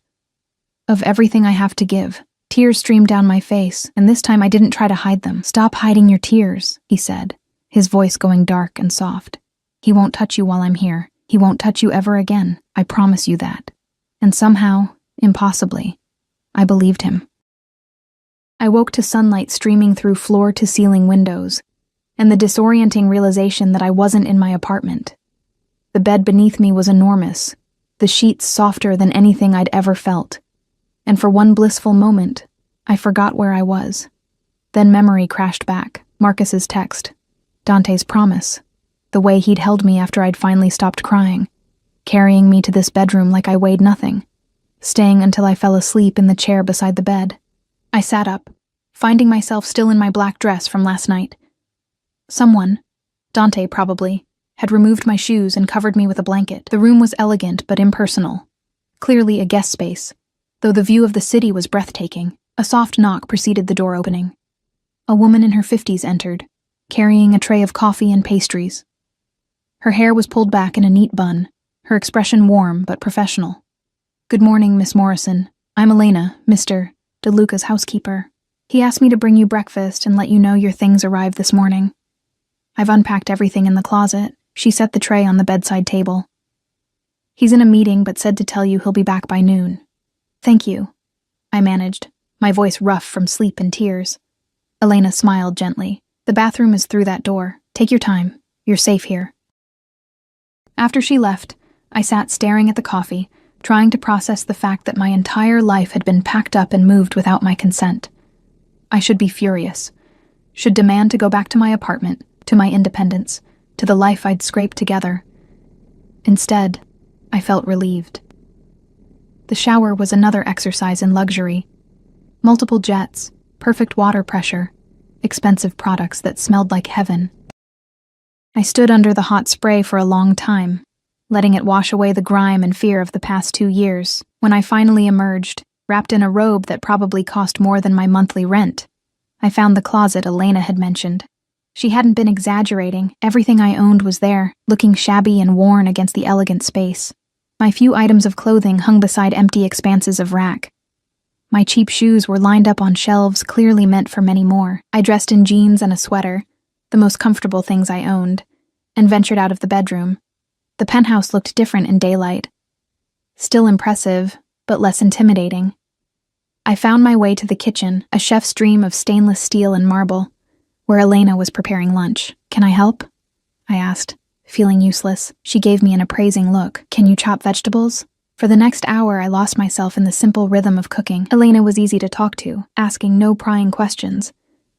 of everything I have to give. Tears streamed down my face, and this time I didn't try to hide them. Stop hiding your tears, he said, his voice going dark and soft. He won't touch you while I'm here. He won't touch you ever again. I promise you that. And somehow, impossibly, I believed him. I woke to sunlight streaming through floor-to-ceiling windows, and the disorienting realization that I wasn't in my apartment. The bed beneath me was enormous, the sheets softer than anything I'd ever felt. And for one blissful moment, I forgot where I was. Then memory crashed back, Marcus's text, Dante's promise, the way he'd held me after I'd finally stopped crying, carrying me to this bedroom like I weighed nothing, staying until I fell asleep in the chair beside the bed. I sat up, finding myself still in my black dress from last night. Someone, Dante probably, had removed my shoes and covered me with a blanket. The room was elegant but impersonal, clearly a guest space, though the view of the city was breathtaking. A soft knock preceded the door opening. A woman in her 50s entered, carrying a tray of coffee and pastries. Her hair was pulled back in a neat bun, her expression warm but professional. "Good morning, Miss Morrison," I'm Elena, Mr. DeLuca's housekeeper. He asked me to bring you breakfast and let you know your things arrived this morning. I've unpacked everything in the closet. She set the tray on the bedside table. He's in a meeting but said to tell you he'll be back by noon. Thank you, I managed, my voice rough from sleep and tears. Elena smiled gently. The bathroom is through that door. Take your time. You're safe here. After she left, I sat staring at the coffee, trying to process the fact that my entire life had been packed up and moved without my consent. I should be furious. Should demand to go back to my apartment, to my independence, to the life I'd scraped together. Instead, I felt relieved. The shower was another exercise in luxury. Multiple jets, perfect water pressure, expensive products that smelled like heaven. I stood under the hot spray for a long time, letting it wash away the grime and fear of the past 2 years. When I finally emerged, wrapped in a robe that probably cost more than my monthly rent, I found the closet Elena had mentioned. She hadn't been exaggerating. Everything I owned was there, looking shabby and worn against the elegant space. My few items of clothing hung beside empty expanses of rack. My cheap shoes were lined up on shelves clearly meant for many more. I dressed in jeans and a sweater, the most comfortable things I owned, and ventured out of the bedroom. The penthouse looked different in daylight. Still impressive, but less intimidating. I found my way to the kitchen, a chef's dream of stainless steel and marble, where Elena was preparing lunch. Can I help? I asked, feeling useless. She gave me an appraising look. Can you chop vegetables? For the next hour, I lost myself in the simple rhythm of cooking. Elena was easy to talk to, asking no prying questions,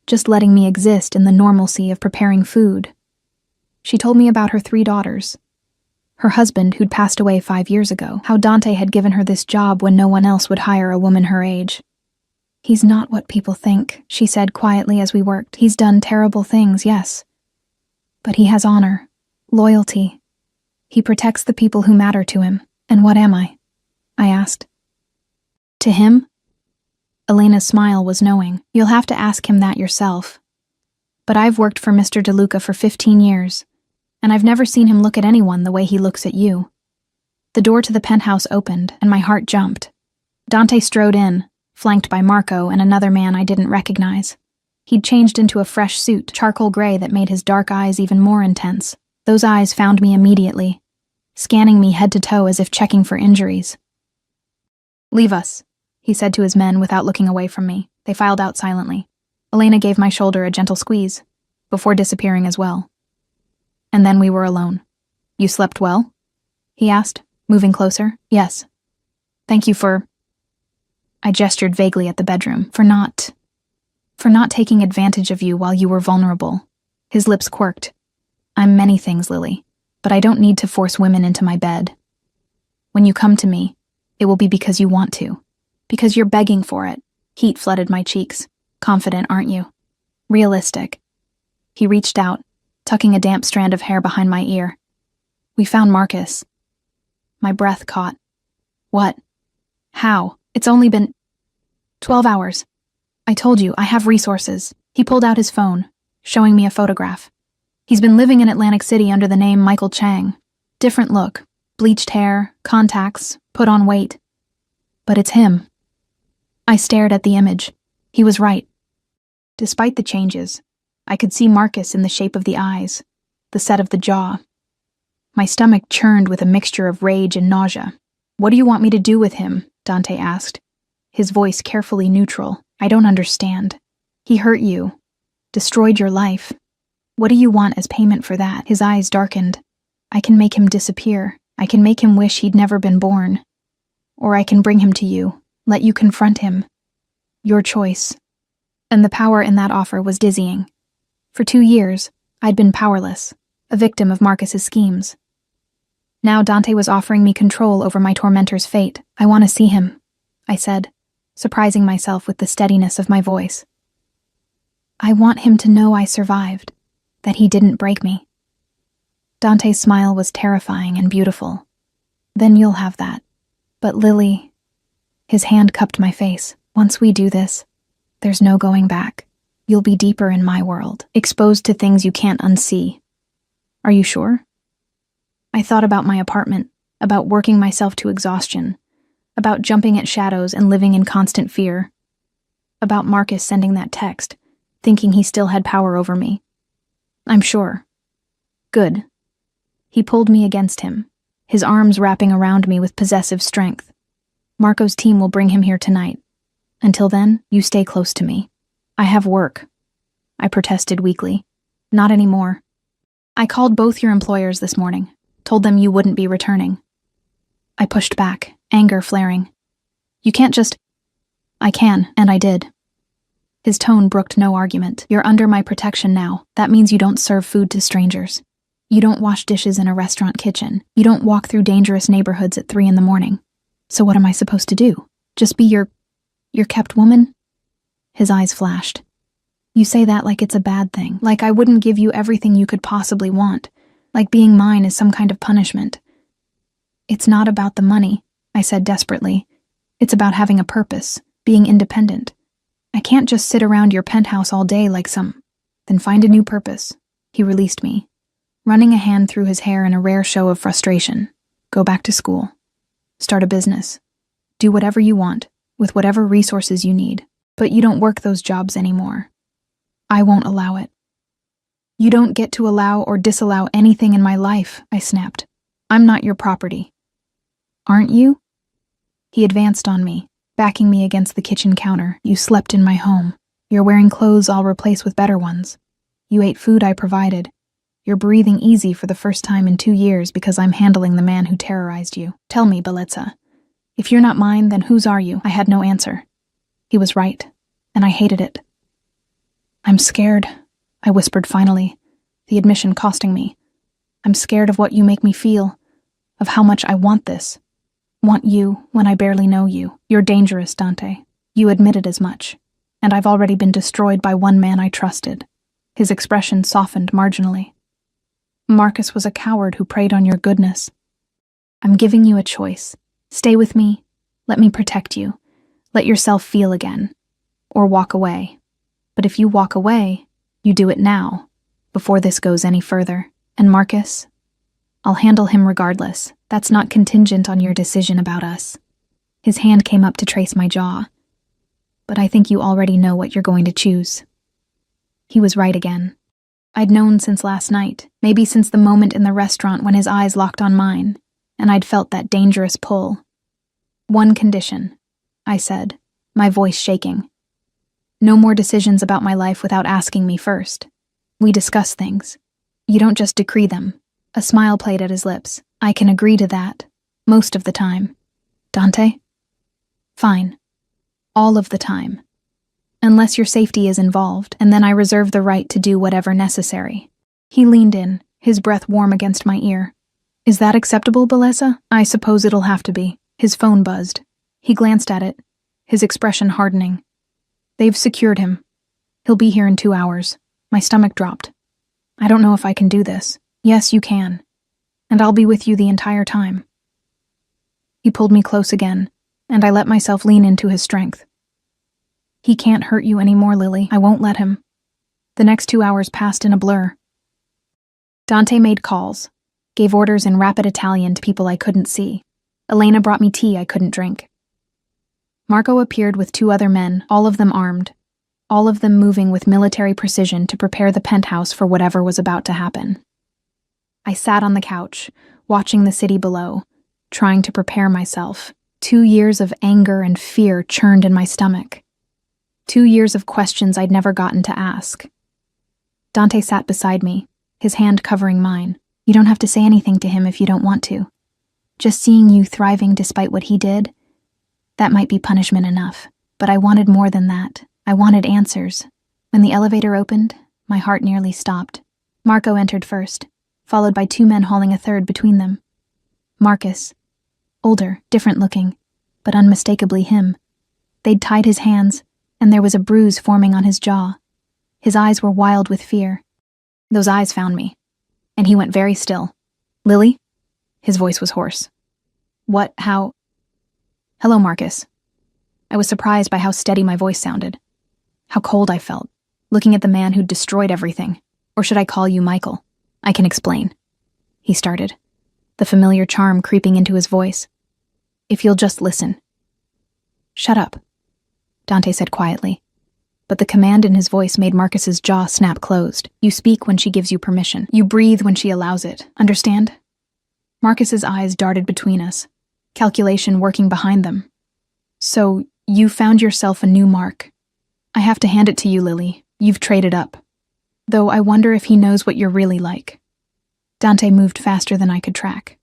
just letting me exist in the normalcy of preparing food. She told me about her 3 daughters. Her husband, who'd passed away 5 years ago, how Dante had given her this job when no one else would hire a woman her age. He's not what people think, she said quietly as we worked. He's done terrible things, yes. But he has honor, loyalty. He protects the people who matter to him. And what am I? I asked. To him? Elena's smile was knowing. You'll have to ask him that yourself. But I've worked for Mr. DeLuca for 15 years, and I've never seen him look at anyone the way he looks at you. The door to the penthouse opened, and my heart jumped. Dante strode in, flanked by Marco and another man I didn't recognize. He'd changed into a fresh suit, charcoal gray that made his dark eyes even more intense. Those eyes found me immediately, scanning me head to toe as if checking for injuries. Leave us, he said to his men without looking away from me. They filed out silently. Elena gave my shoulder a gentle squeeze, before disappearing as well. And then we were alone. You slept well? He asked, moving closer. Yes. Thank you for... I gestured vaguely at the bedroom. For not taking advantage of you while you were vulnerable. His lips quirked. I'm many things, Lily, but I don't need to force women into my bed. When you come to me, it will be because you want to. Because you're begging for it. Heat flooded my cheeks. Confident, aren't you? Realistic. He reached out, tucking a damp strand of hair behind my ear. We found Marcus. My breath caught. What? How? It's only been 12 hours. I told you, I have resources. He pulled out his phone, showing me a photograph. He's been living in Atlantic City under the name Michael Chang. Different look, bleached hair, contacts, put on weight. But it's him. I stared at the image. He was right. Despite the changes, I could see Marcus in the shape of the eyes, the set of the jaw. My stomach churned with a mixture of rage and nausea. What do you want me to do with him? Dante asked, his voice carefully neutral. I don't understand. He hurt you, destroyed your life. What do you want as payment for that? His eyes darkened. I can make him disappear. I can make him wish he'd never been born. Or I can bring him to you, let you confront him. Your choice. And the power in that offer was dizzying. For 2 years, I'd been powerless, a victim of Marcus's schemes. Now Dante was offering me control over my tormentor's fate. I want to see him, I said, surprising myself with the steadiness of my voice. I want him to know I survived, that he didn't break me. Dante's smile was terrifying and beautiful. Then you'll have that. But Lily... His hand cupped my face. Once we do this, there's no going back. You'll be deeper in my world, exposed to things you can't unsee. Are you sure? I thought about my apartment, about working myself to exhaustion, About jumping at shadows and living in constant fear. About Marcus sending that text, thinking he still had power over me. I'm sure. Good. He pulled me against him, his arms wrapping around me with possessive strength. Marco's team will bring him here tonight. Until then, you stay close to me. I have work. I protested weakly. Not anymore. I called both your employers this morning, told them you wouldn't be returning. I pushed back, anger flaring. You can't just... I can, and I did. His tone brooked no argument. You're under my protection now. That means you don't serve food to strangers. You don't wash dishes in a restaurant kitchen. You don't walk through dangerous neighborhoods at 3 a.m. So what am I supposed to do? Just be your kept woman? His eyes flashed. You say that like it's a bad thing, like I wouldn't give you everything you could possibly want, like being mine is some kind of punishment. It's not about the money, I said desperately. It's about having a purpose, being independent. I can't just sit around your penthouse all day like some... Then find a new purpose. He released me, running a hand through his hair in a rare show of frustration. Go back to school. Start a business. Do whatever you want, with whatever resources you need. But you don't work those jobs anymore. I won't allow it. You don't get to allow or disallow anything in my life, I snapped. I'm not your property. Aren't you? He advanced on me, backing me against the kitchen counter. You slept in my home. You're wearing clothes I'll replace with better ones. You ate food I provided. You're breathing easy for the first time in 2 years because I'm handling the man who terrorized you. Tell me, Belitza. If you're not mine, then whose are you? I had no answer. He was right, and I hated it. I'm scared, I whispered finally, the admission costing me. I'm scared of what you make me feel, of how much I want this. Want you when I barely know you. You're dangerous, Dante. You admitted as much. And I've already been destroyed by one man I trusted. His expression softened marginally. Marcus was a coward who preyed on your goodness. I'm giving you a choice. Stay with me. Let me protect you. Let yourself feel again. Or walk away. But if you walk away, you do it now, before this goes any further. And Marcus? I'll handle him regardless. That's not contingent on your decision about us. His hand came up to trace my jaw. But I think you already know what you're going to choose. He was right again. I'd known since last night, maybe since the moment in the restaurant when his eyes locked on mine, and I'd felt that dangerous pull. One condition, I said, my voice shaking. No more decisions about my life without asking me first. We discuss things. You don't just decree them. A smile played at his lips. I can agree to that. Most of the time. Dante? Fine. All of the time. Unless your safety is involved, and then I reserve the right to do whatever necessary. He leaned in, his breath warm against my ear. Is that acceptable, Belitza? I suppose it'll have to be. His phone buzzed. He glanced at it, his expression hardening. They've secured him. He'll be here in 2 hours. My stomach dropped. I don't know if I can do this. Yes, you can. And I'll be with you the entire time. He pulled me close again, and I let myself lean into his strength. He can't hurt you anymore, Lily. I won't let him. The next 2 hours passed in a blur. Dante made calls, gave orders in rapid Italian to people I couldn't see. Elena brought me tea I couldn't drink. Marco appeared with 2 other men, all of them armed, all of them moving with military precision to prepare the penthouse for whatever was about to happen. I sat on the couch, watching the city below, trying to prepare myself. 2 years of anger and fear churned in my stomach. 2 years of questions I'd never gotten to ask. Dante sat beside me, his hand covering mine. You don't have to say anything to him if you don't want to. Just seeing you thriving despite what he did, that might be punishment enough. But I wanted more than that. I wanted answers. When the elevator opened, my heart nearly stopped. Marco entered first, followed by 2 men hauling a third between them. Marcus. Older, different looking, but unmistakably him. They'd tied his hands, and there was a bruise forming on his jaw. His eyes were wild with fear. Those eyes found me, and he went very still. Lily? His voice was hoarse. What, how? Hello, Marcus. I was surprised by how steady my voice sounded. How cold I felt, looking at the man who'd destroyed everything. Or should I call you Michael? I can explain. He started, the familiar charm creeping into his voice. If you'll just listen, "Shut up," Dante said quietly. But the command in his voice made Marcus's jaw snap closed. "You speak when she gives you permission. You breathe when she allows it. Understand?" Marcus's eyes darted between us, calculation working behind them. "So, you found yourself a new mark. I have to hand it to you, Lily. You've traded up. Though I wonder if he knows what you're really like." Dante moved faster than I could track.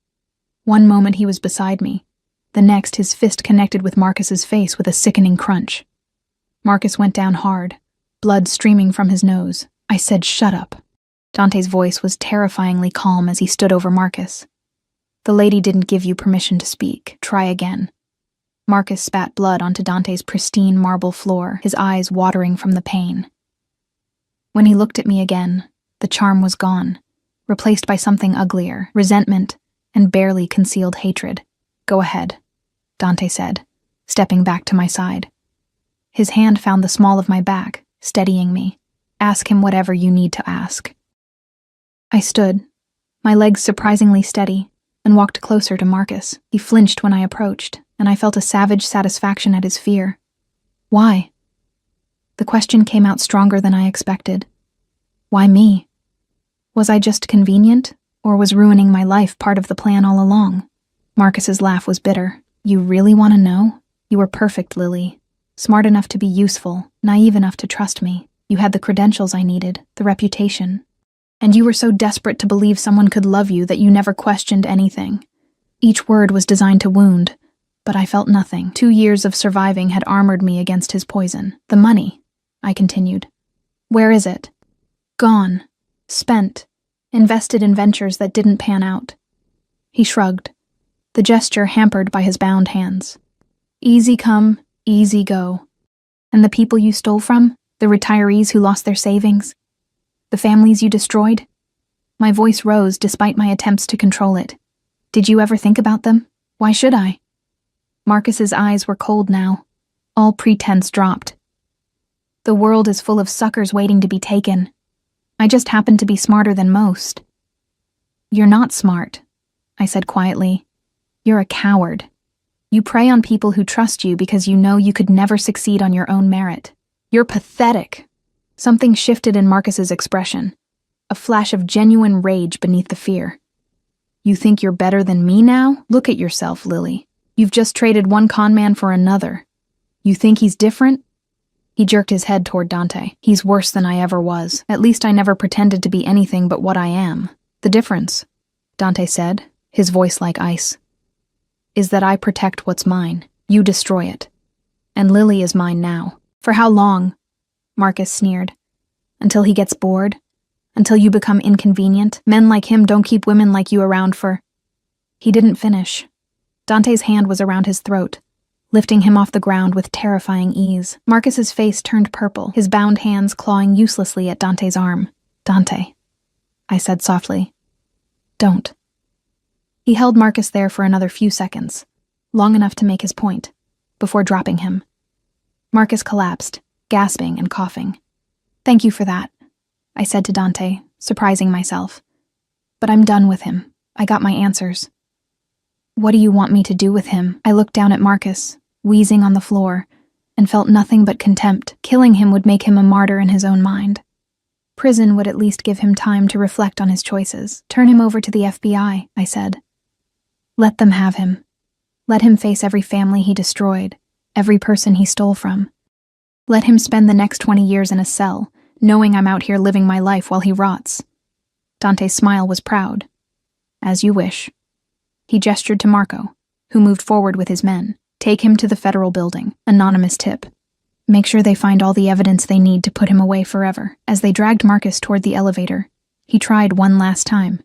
One moment he was beside me. The next, his fist connected with Marcus's face with a sickening crunch. Marcus went down hard, blood streaming from his nose. I said, "Shut up." Dante's voice was terrifyingly calm as he stood over Marcus. "The lady didn't give you permission to speak. Try again." Marcus spat blood onto Dante's pristine marble floor, his eyes watering from the pain. When he looked at me again, the charm was gone, replaced by something uglier, resentment, and barely concealed hatred. "Go ahead," Dante said, stepping back to my side. His hand found the small of my back, steadying me. "Ask him whatever you need to ask." I stood, my legs surprisingly steady, and walked closer to Marcus. He flinched when I approached, and I felt a savage satisfaction at his fear. "Why?" The question came out stronger than I expected. Why me? Was I just convenient, or was ruining my life part of the plan all along? Marcus's laugh was bitter. "You really want to know? You were perfect, Lily. Smart enough to be useful, naive enough to trust me. You had the credentials I needed, the reputation. And you were so desperate to believe someone could love you that you never questioned anything." Each word was designed to wound, but I felt nothing. 2 years of surviving had armored me against his poison. "The money," I continued. "Where is it?" "Gone. Spent. Invested in ventures that didn't pan out." He shrugged, the gesture hampered by his bound hands. "Easy come, easy go. And the people you stole from? The retirees who lost their savings? The families you destroyed?" My voice rose despite my attempts to control it. "Did you ever think about them? Why should I?" Marcus's eyes were cold now. All pretense dropped. "The world is full of suckers waiting to be taken. I just happen to be smarter than most." "You're not smart," I said quietly. "You're a coward. You prey on people who trust you because you know you could never succeed on your own merit. You're pathetic." Something shifted in Marcus's expression, a flash of genuine rage beneath the fear. "You think you're better than me now? Look at yourself, Lily. You've just traded one con man for another. You think he's different?" He jerked his head toward Dante. "He's worse than I ever was. At least I never pretended to be anything but what I am. The difference," Dante said, his voice like ice, "is that I protect what's mine. You destroy it. And Lily is mine now." "For how long?" Marcus sneered. "Until he gets bored? Until you become inconvenient? Men like him don't keep women like you around for—" He didn't finish. Dante's hand was around his throat, lifting him off the ground with terrifying ease. Marcus's face turned purple, his bound hands clawing uselessly at Dante's arm. "Dante," I said softly. "Don't." He held Marcus there for another few seconds, long enough to make his point, before dropping him. Marcus collapsed, gasping and coughing. "Thank you for that," I said to Dante, surprising myself. "But I'm done with him. I got my answers." "What do you want me to do with him?" I looked down at Marcus, wheezing on the floor, and felt nothing but contempt. Killing him would make him a martyr in his own mind. Prison would at least give him time to reflect on his choices. "Turn him over to the FBI, I said. "Let them have him. Let him face every family he destroyed, every person he stole from. Let him spend the next 20 years in a cell, knowing I'm out here living my life while he rots." Dante's smile was proud. "As you wish." He gestured to Marco, who moved forward with his men. "Take him to the federal building. Anonymous tip. Make sure they find all the evidence they need to put him away forever." As they dragged Marcus toward the elevator, he tried one last time.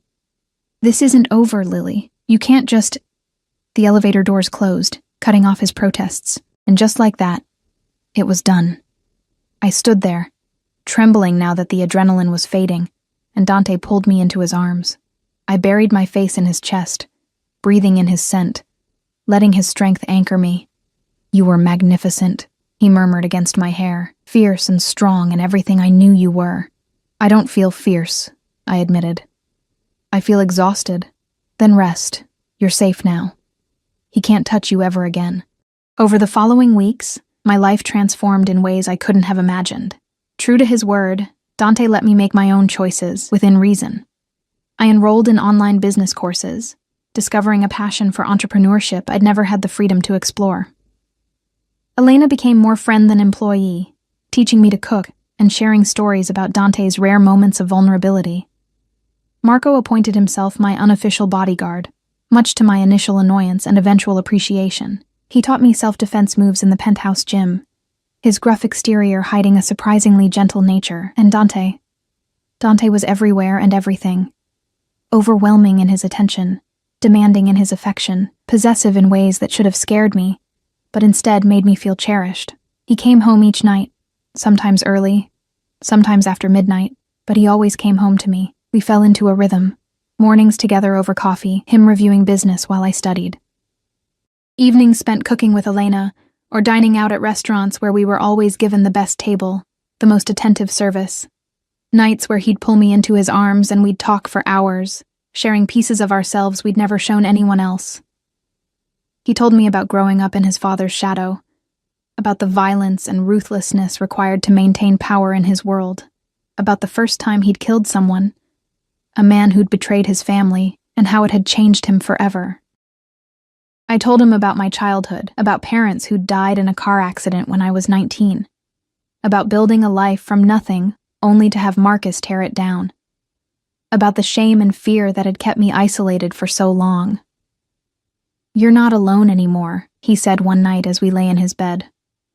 "This isn't over, Lily. You can't just—" The elevator doors closed, cutting off his protests, and just like that, it was done. I stood there, trembling now that the adrenaline was fading, and Dante pulled me into his arms. I buried my face in his chest, breathing in his scent, letting his strength anchor me. "You were magnificent," he murmured against my hair, "fierce and strong and everything I knew you were." "I don't feel fierce," I admitted. "I feel exhausted." "Then rest. You're safe now. He can't touch you ever again." Over the following weeks, my life transformed in ways I couldn't have imagined. True to his word, Dante let me make my own choices within reason. I enrolled in online business courses, discovering a passion for entrepreneurship I'd never had the freedom to explore. Elena became more friend than employee, teaching me to cook and sharing stories about Dante's rare moments of vulnerability. Marco appointed himself my unofficial bodyguard, much to my initial annoyance and eventual appreciation. He taught me self-defense moves in the penthouse gym, his gruff exterior hiding a surprisingly gentle nature, and Dante was everywhere and everything. Overwhelming in his attention, demanding in his affection, possessive in ways that should have scared me, but instead made me feel cherished. He came home each night, sometimes early, sometimes after midnight, but he always came home to me. We fell into a rhythm, mornings together over coffee, him reviewing business while I studied. Evenings spent cooking with Elena, or dining out at restaurants where we were always given the best table, the most attentive service. Nights where he'd pull me into his arms and we'd talk for hours, sharing pieces of ourselves we'd never shown anyone else. He told me about growing up in his father's shadow, about the violence and ruthlessness required to maintain power in his world, about the first time he'd killed someone, a man who'd betrayed his family, and how it had changed him forever. I told him about my childhood, about parents who'd died in a car accident when I was 19, about building a life from nothing only to have Marcus tear it down, about the shame and fear that had kept me isolated for so long. "You're not alone anymore," he said one night as we lay in his bed.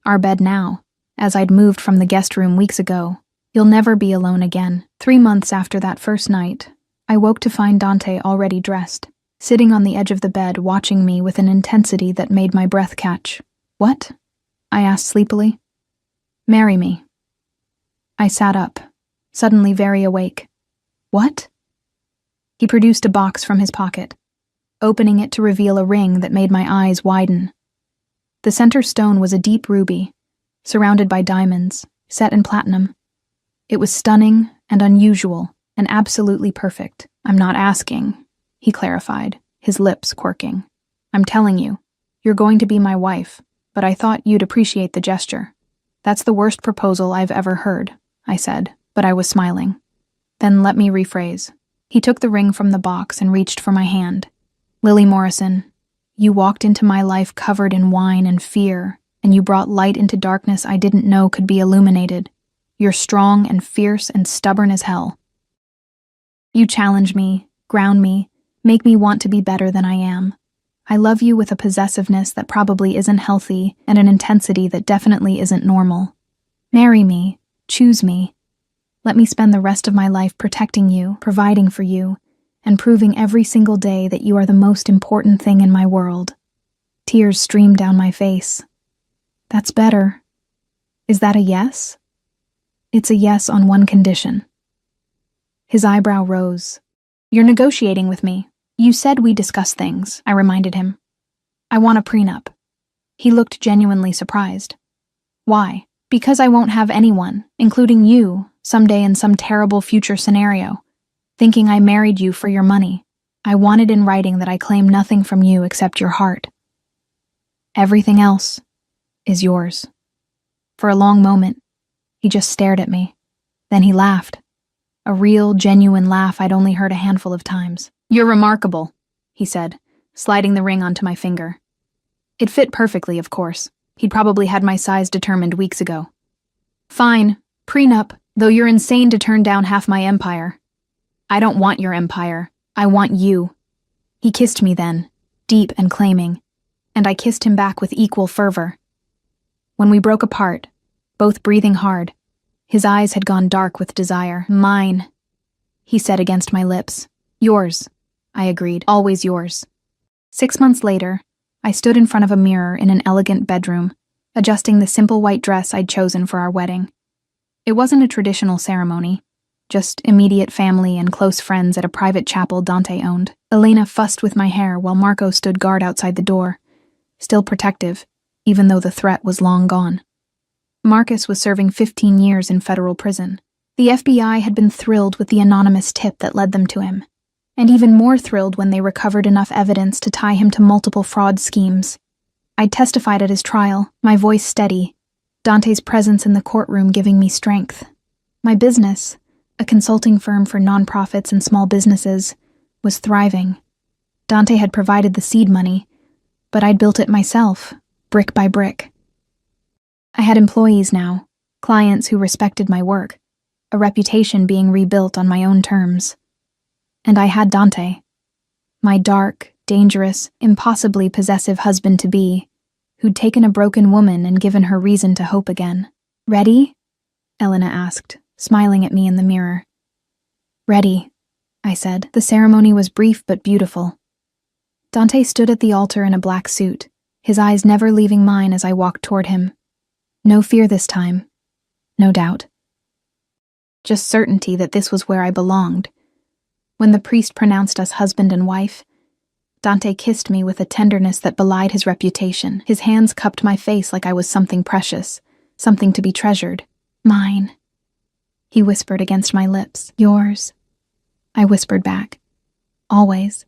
Our bed now, as I'd moved from the guest room weeks ago. "You'll never be alone again." 3 months after that first night, I woke to find Dante already dressed, sitting on the edge of the bed watching me with an intensity that made my breath catch. "What?" I asked sleepily. "Marry me." I sat up, suddenly very awake. "What?" He produced a box from his pocket, opening it to reveal a ring that made my eyes widen. The center stone was a deep ruby, surrounded by diamonds, set in platinum. It was stunning and unusual and absolutely perfect. "I'm not asking," he clarified, his lips quirking. "I'm telling you, you're going to be my wife, but I thought you'd appreciate the gesture." "That's the worst proposal I've ever heard," I said, but I was smiling. "Then let me rephrase." He took the ring from the box and reached for my hand. "Lily Morrison, you walked into my life covered in wine and fear, and you brought light into darkness I didn't know could be illuminated. You're strong and fierce and stubborn as hell. You challenge me, ground me, make me want to be better than I am. I love you with a possessiveness that probably isn't healthy and an intensity that definitely isn't normal. Marry me, choose me. Let me spend the rest of my life protecting you, providing for you, and proving every single day that you are the most important thing in my world." Tears streamed down my face. "That's better. Is that a yes?" "It's a yes on one condition." His eyebrow rose. "You're negotiating with me. You said we discuss things," I reminded him. "I want a prenup." He looked genuinely surprised. "Why?" "Because I won't have anyone, including you, someday in some terrible future scenario, thinking I married you for your money. I want it in writing that I claim nothing from you except your heart. Everything else is yours." For a long moment, he just stared at me. Then he laughed. A real, genuine laugh I'd only heard a handful of times. "You're remarkable," he said, sliding the ring onto my finger. It fit perfectly, of course. He'd probably had my size determined weeks ago. "Fine, prenup, though you're insane to turn down half my empire." "I don't want your empire. I want you." He kissed me then, deep and claiming, and I kissed him back with equal fervor. When we broke apart, both breathing hard, his eyes had gone dark with desire. "Mine," he said against my lips. "Yours," I agreed, "always yours." 6 months later, I stood in front of a mirror in an elegant bedroom, adjusting the simple white dress I'd chosen for our wedding. It wasn't a traditional ceremony, just immediate family and close friends at a private chapel Dante owned. Elena fussed with my hair while Marco stood guard outside the door, still protective, even though the threat was long gone. Marcus was serving 15 years in federal prison. The FBI had been thrilled with the anonymous tip that led them to him, and even more thrilled when they recovered enough evidence to tie him to multiple fraud schemes. I testified at his trial, my voice steady, Dante's presence in the courtroom giving me strength. My business, a consulting firm for nonprofits and small businesses, was thriving. Dante had provided the seed money, but I'd built it myself, brick by brick. I had employees now, clients who respected my work, a reputation being rebuilt on my own terms. And I had Dante, my dark, dangerous, impossibly possessive husband-to-be, who'd taken a broken woman and given her reason to hope again. "Ready?" Elena asked, smiling at me in the mirror. "Ready," I said. The ceremony was brief but beautiful. Dante stood at the altar in a black suit, his eyes never leaving mine as I walked toward him. No fear this time. No doubt. Just certainty that this was where I belonged. When the priest pronounced us husband and wife, Dante kissed me with a tenderness that belied his reputation. His hands cupped my face like I was something precious, something to be treasured. "Mine," he whispered against my lips. "Yours," I whispered back. "Always."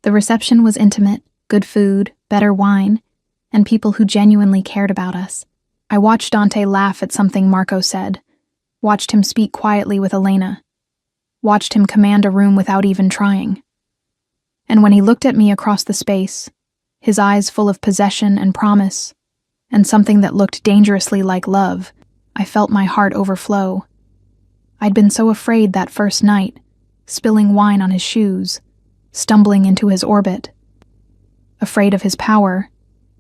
The reception was intimate, good food, better wine, and people who genuinely cared about us. I watched Dante laugh at something Marco said, watched him speak quietly with Elena, watched him command a room without even trying. And when he looked at me across the space, his eyes full of possession and promise, and something that looked dangerously like love, I felt my heart overflow. I'd been so afraid that first night, spilling wine on his shoes, stumbling into his orbit. Afraid of his power,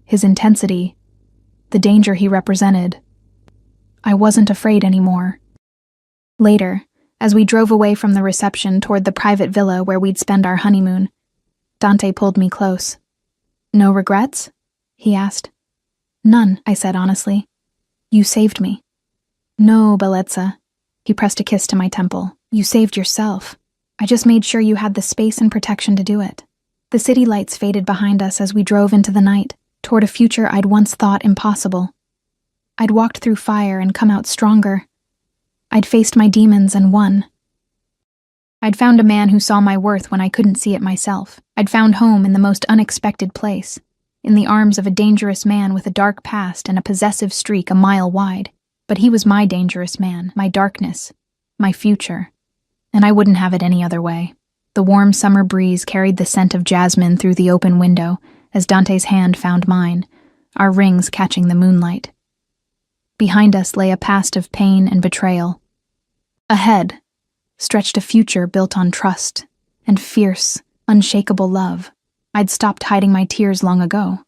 his intensity, the danger he represented. I wasn't afraid anymore. Later, as we drove away from the reception toward the private villa where we'd spend our honeymoon, Dante pulled me close. "No regrets?" he asked. "None," I said honestly. "You saved me." "No, bellezza." He pressed a kiss to my temple. "You saved yourself. I just made sure you had the space and protection to do it." The city lights faded behind us as we drove into the night, toward a future I'd once thought impossible. I'd walked through fire and come out stronger. I'd faced my demons and won. I'd found a man who saw my worth when I couldn't see it myself. I'd found home in the most unexpected place, in the arms of a dangerous man with a dark past and a possessive streak a mile wide. But he was my dangerous man, my darkness, my future, and I wouldn't have it any other way. The warm summer breeze carried the scent of jasmine through the open window as Dante's hand found mine, our rings catching the moonlight. Behind us lay a past of pain and betrayal. Ahead stretched a future built on trust and fierce, unshakable love. I'd stopped hiding my tears long ago.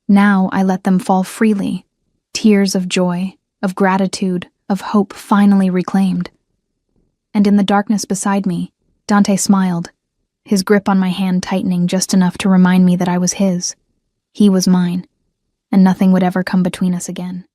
Now I let them fall freely, tears of joy, of gratitude, of hope finally reclaimed. And in the darkness beside me, Dante smiled, his grip on my hand tightening just enough to remind me that I was his. He was mine, and nothing would ever come between us again.